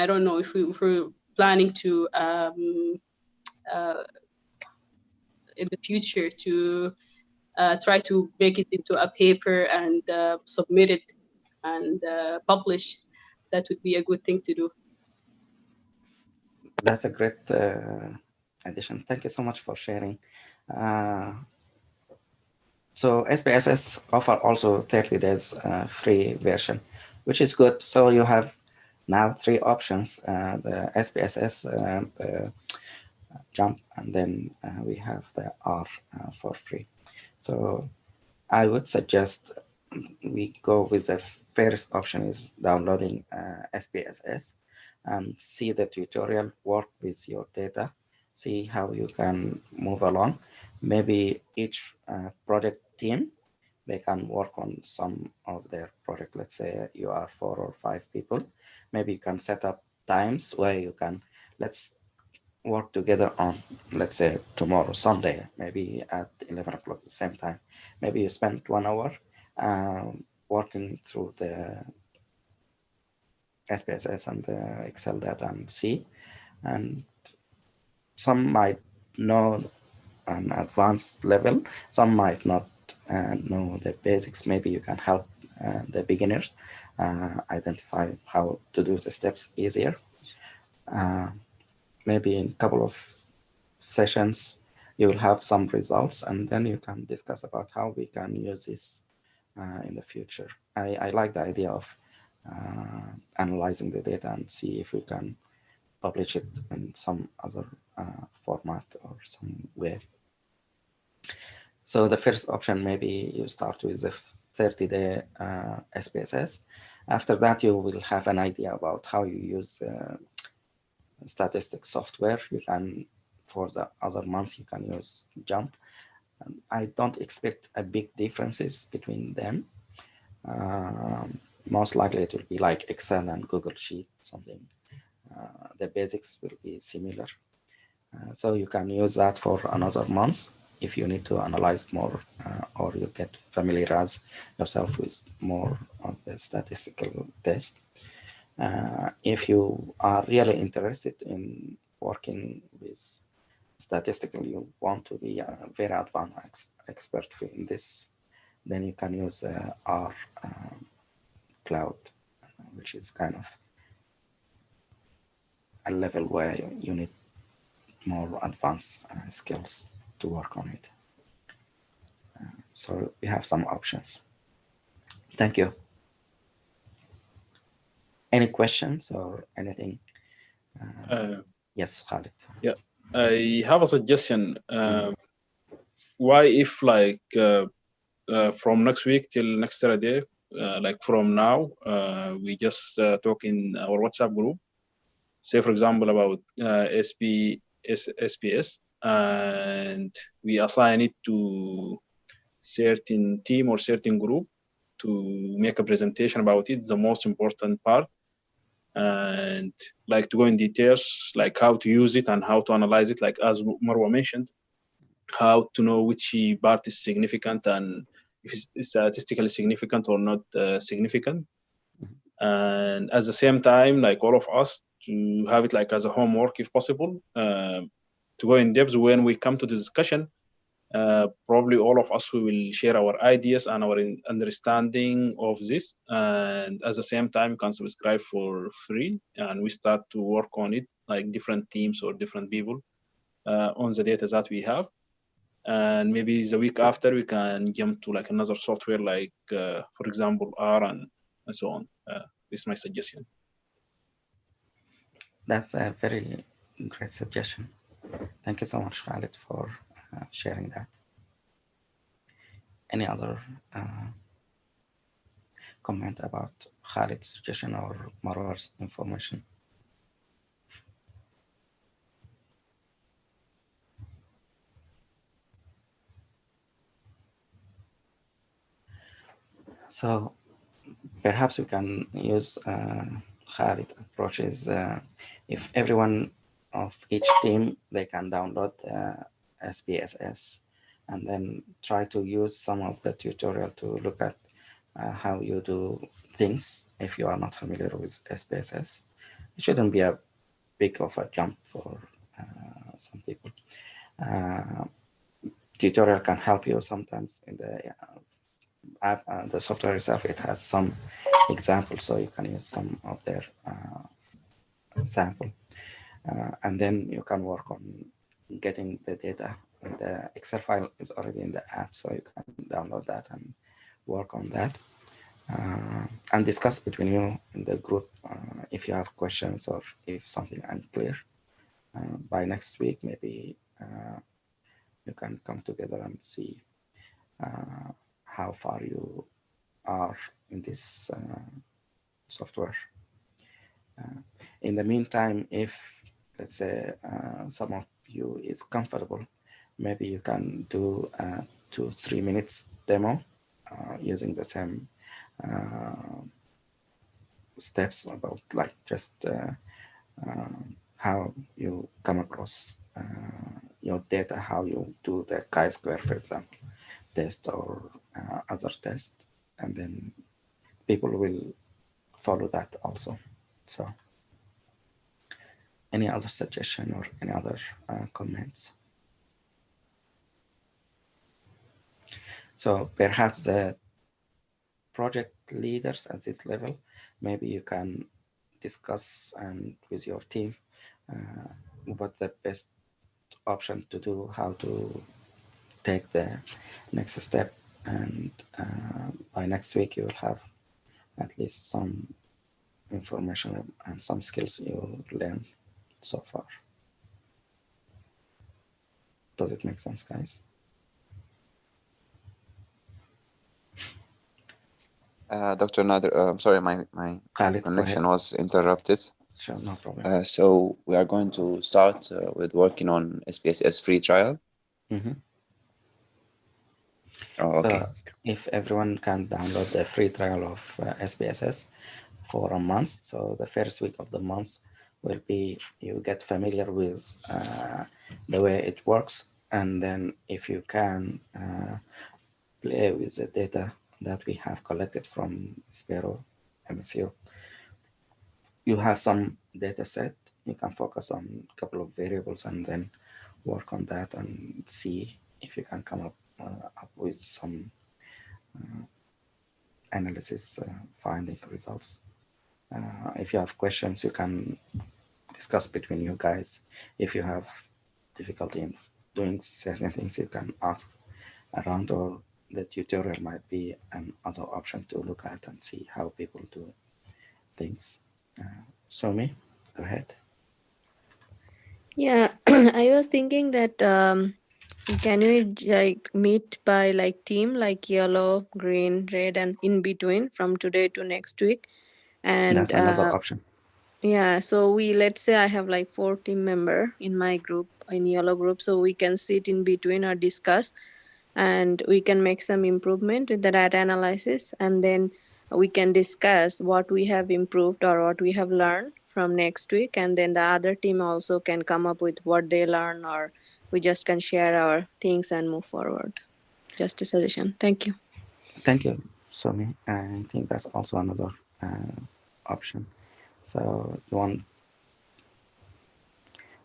I don't know if we're planning to in the future to try to make it into a paper and submit it and publish. That would be a good thing to do. That's a great addition. Thank you so much for sharing. So SPSS offer also 30 days free version, which is good. So you have now 3 options: the SPSS, the Jump, and then we have the R for free. So I would suggest we go with the first option, is downloading SPSS, and see the tutorial, work with your data, see how you can move along. Maybe each project team, they can work on some of their project. Let's say you are 4 or 5 people. Maybe you can set up times where you can, let's work together on, let's say tomorrow, Sunday, maybe at 11 o'clock at the same time. Maybe you spend 1 hour working through the SPSS and the Excel data and see. And some might know an advanced level, some might not know the basics. Maybe you can help the beginners identify how to do the steps easier. Maybe in a couple of sessions, you will have some results, and then you can discuss about how we can use this in the future. I like the idea of analyzing the data and see if we can publish it in some other format or some way. So the first option, maybe you start with the 30-day SPSS. After that, you will have an idea about how you use statistics software. You can, for the other months, you can use Jump. I don't expect a big differences between them. Most likely it will be like Excel and Google Sheet, something. The basics will be similar. So you can use that for another month if you need to analyze more, or you get familiarize yourself with more of the statistical test. If you are really interested in working with statistical, you want to be a very advanced expert in this, then you can use R Cloud, which is kind of a level where you need more advanced skills to work on it. So we have some options. Thank you. Any questions or anything? Yes, Khalid. Yeah, I have a suggestion. Why if like from next week till next Saturday, like from now, we just talk in our WhatsApp group, say for example about SPS, and we assign it to certain team or certain group to make a presentation about it, the most important part, and like to go in details, like how to use it and how to analyze it, like as Marwa mentioned, how to know which part is significant and if it's statistically significant or not significant. And at the same time, like all of us, to have it like as a homework if possible, to go in depth when we come to the discussion, Probably all of us we will share our ideas and our understanding of this, and at the same time you can subscribe for free, and we start to work on it like different teams or different people on the data that we have. And maybe the week after we can jump to like another software like for example R and so on. This is my suggestion. That's a very great suggestion. Thank you so much, Khalid, for sharing that. Any other comment about Khalid's suggestion or Marwar's information? So perhaps we can use Khalid approaches. If everyone of each team, they can download SPSS and then try to use some of the tutorial to look at how you do things if you are not familiar with SPSS. It shouldn't be a big of a jump for some people. Tutorial can help you sometimes in the app, the software itself. It has some examples, so you can use some of their sample, and then you can work on getting the data. The Excel file is already in the app, so you can download that and work on that, and discuss between you in the group if you have questions or if something unclear. By next week, maybe you can come together and see how far you are in this software. In the meantime, if let's say some of you is comfortable, maybe you can do a 2-3 minutes demo using the same steps about like just how you come across your data, how you do the chi-square, for example, test or other test, and then people will follow that also. So any other suggestion or any other comments? So perhaps the project leaders at this level, maybe you can discuss and with your team what the best option to do, how to take the next step, and by next week you will have at least some information and some skills you learned so far. Does it make sense, guys? Dr. Nader, I'm sorry, my Khalid, connection was interrupted. Sure, no problem. So we are going to start with working on SPSS free trial. Mm-hmm. Oh, So okay. if everyone can download the free trial of SPSS for a month, so the first week of the month will be you get familiar with the way it works, and then if you can play with the data that we have collected from Sparrow MSU, you have some data set, you can focus on a couple of variables and then work on that and see if you can come up with some analysis finding results. If you have questions, you can discuss between you guys. If you have difficulty in doing certain things, you can ask around, or the tutorial might be another option to look at and see how people do things. Somi, go ahead. Yeah, I was thinking that can we like meet by like team, like yellow, green, red, and in between from today to next week? And That's another option. yeah, so let's say I have like 4 team member in my group, in yellow group, so we can sit in between or discuss, and we can make some improvement with the data analysis, and then we can discuss what we have improved or what we have learned from next week, and then the other team also can come up with what they learn, or we just can share our things and move forward. Just a suggestion. Thank you. Thank you, Somi. I think that's also another option. So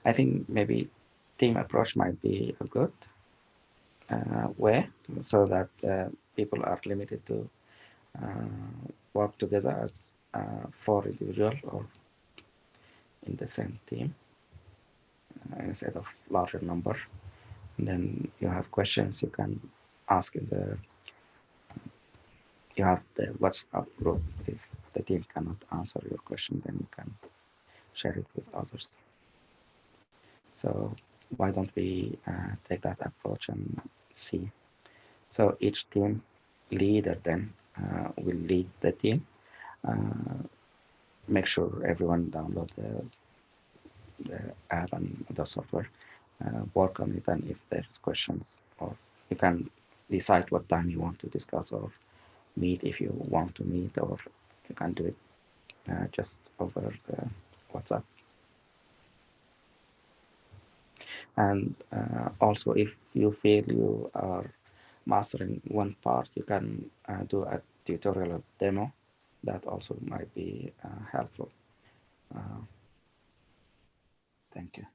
I think maybe team approach might be good. way, so that people are limited to work together as 4 individuals or in the same team instead of larger number. And then you have questions you can ask in the, you have the WhatsApp group. If the team cannot answer your question, then you can share it with others. So why don't we take that approach and see? So each team leader then will lead the team, make sure everyone download the app and the software, work on it, and if there's questions, or you can decide what time you want to discuss or meet if you want to meet, or you can do it just over the WhatsApp. And also, if you feel you are mastering one part, you can do a tutorial or demo. That also might be helpful. Thank you.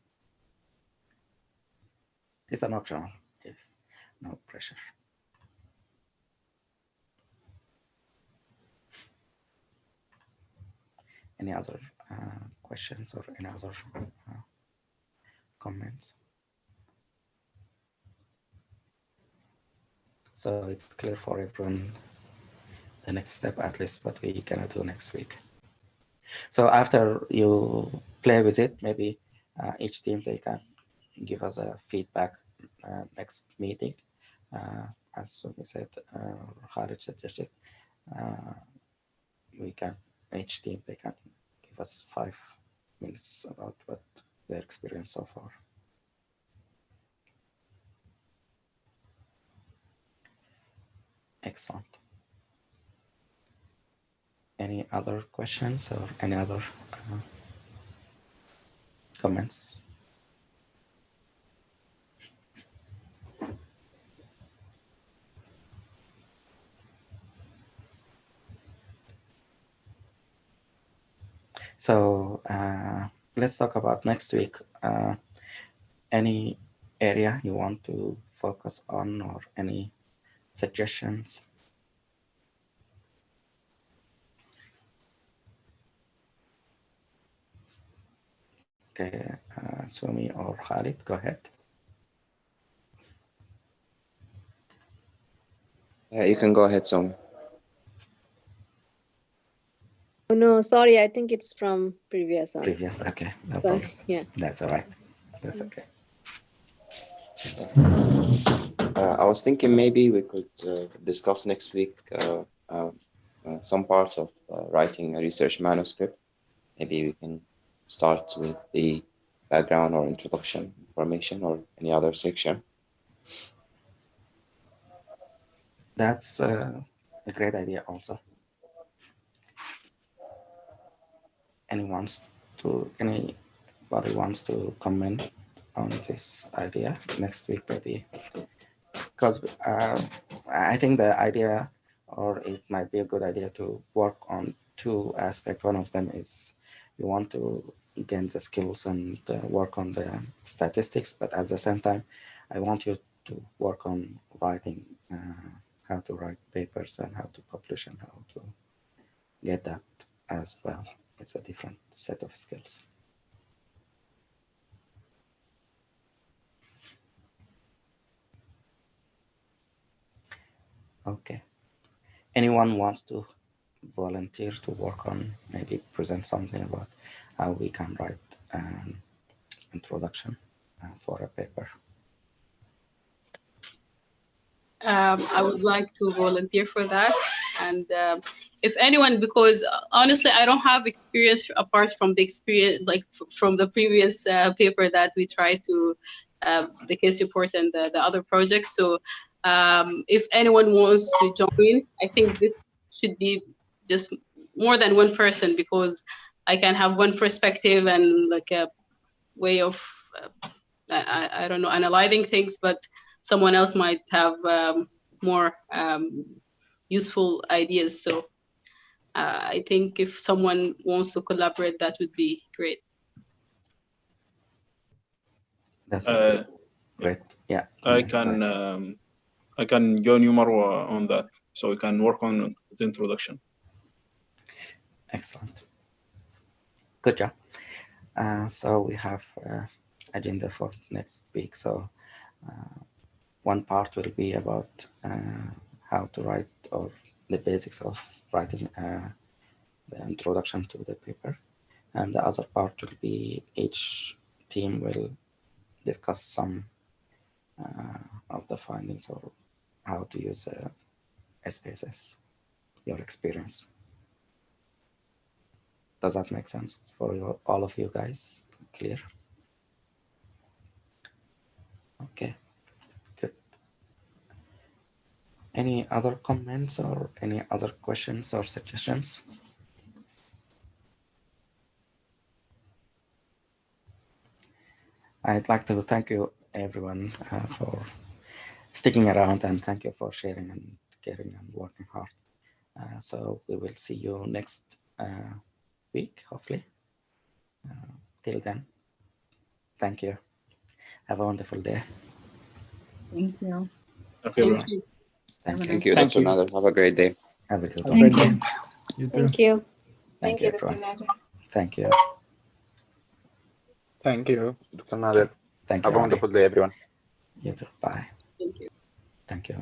It's an optional, if no pressure. Any other questions or any other comments? So it's clear for everyone the next step, at least what we gonna do next week. So after you play with it, maybe each team, they can give us a feedback next meeting. As we said, Khalid suggested, we can, each team, they can give us 5 minutes about what their experience so far. Excellent. Any other questions or any other comments? So let's talk about next week. Any area you want to focus on or any suggestions? Okay, Sumi or Khalid, go ahead. You can go ahead, Somi. Oh, no, sorry, I think it's from previous one. Previous, okay, no Sorry, problem. yeah. That's all right. That's okay. I was thinking maybe we could discuss next week some parts of writing a research manuscript. Maybe we can start with the background or introduction information or any other section. That's a great idea also. Anybody wants to comment on this idea next week, maybe? Because I think the idea, or it might be a good idea to work on 2 aspects. One of them is you want to gain the skills and work on the statistics, but at the same time, I want you to work on writing, how to write papers and how to publish and how to get that as well. It's a different set of skills. Okay. Anyone wants to volunteer to work on, maybe present something about how we can write an introduction for a paper? I would like to volunteer for that. And if anyone, because honestly, I don't have experience apart from the experience, like from the previous paper that we tried to, the case report and the other projects. So if anyone wants to join, I think this should be just more than one person, because I can have one perspective and like a way of, I don't know, analyzing things, but someone else might have more useful ideas. So I think if someone wants to collaborate, that would be great. That's great. Yeah. I can I can join you, Marwa, on that, so we can work on the introduction. Excellent. Good job. So we have agenda for next week. So one part will be about how to write, or the basics of writing the introduction to the paper. And the other part will be each team will discuss some of the findings, or how to use SPSS, your experience. Does that make sense for all of you guys? Clear? Okay, good. Any other comments or any other questions or suggestions? I'd like to thank you, everyone, for sticking around, and thank you for sharing and caring and working hard. So we will see you next week, hopefully. Till then, thank you. Have a wonderful day. Thank you. Okay, everyone. Thank you. Thank you, Thank Dr. you. Nader. Have a great day. Have a good Have a one. great Thank day. you. You too. Thank you. Thank you, everyone. Thank you. Thank you, Dr. Nader. Thank Have you, a Ali. wonderful day, everyone. You too. Bye. Thank you. Thank you.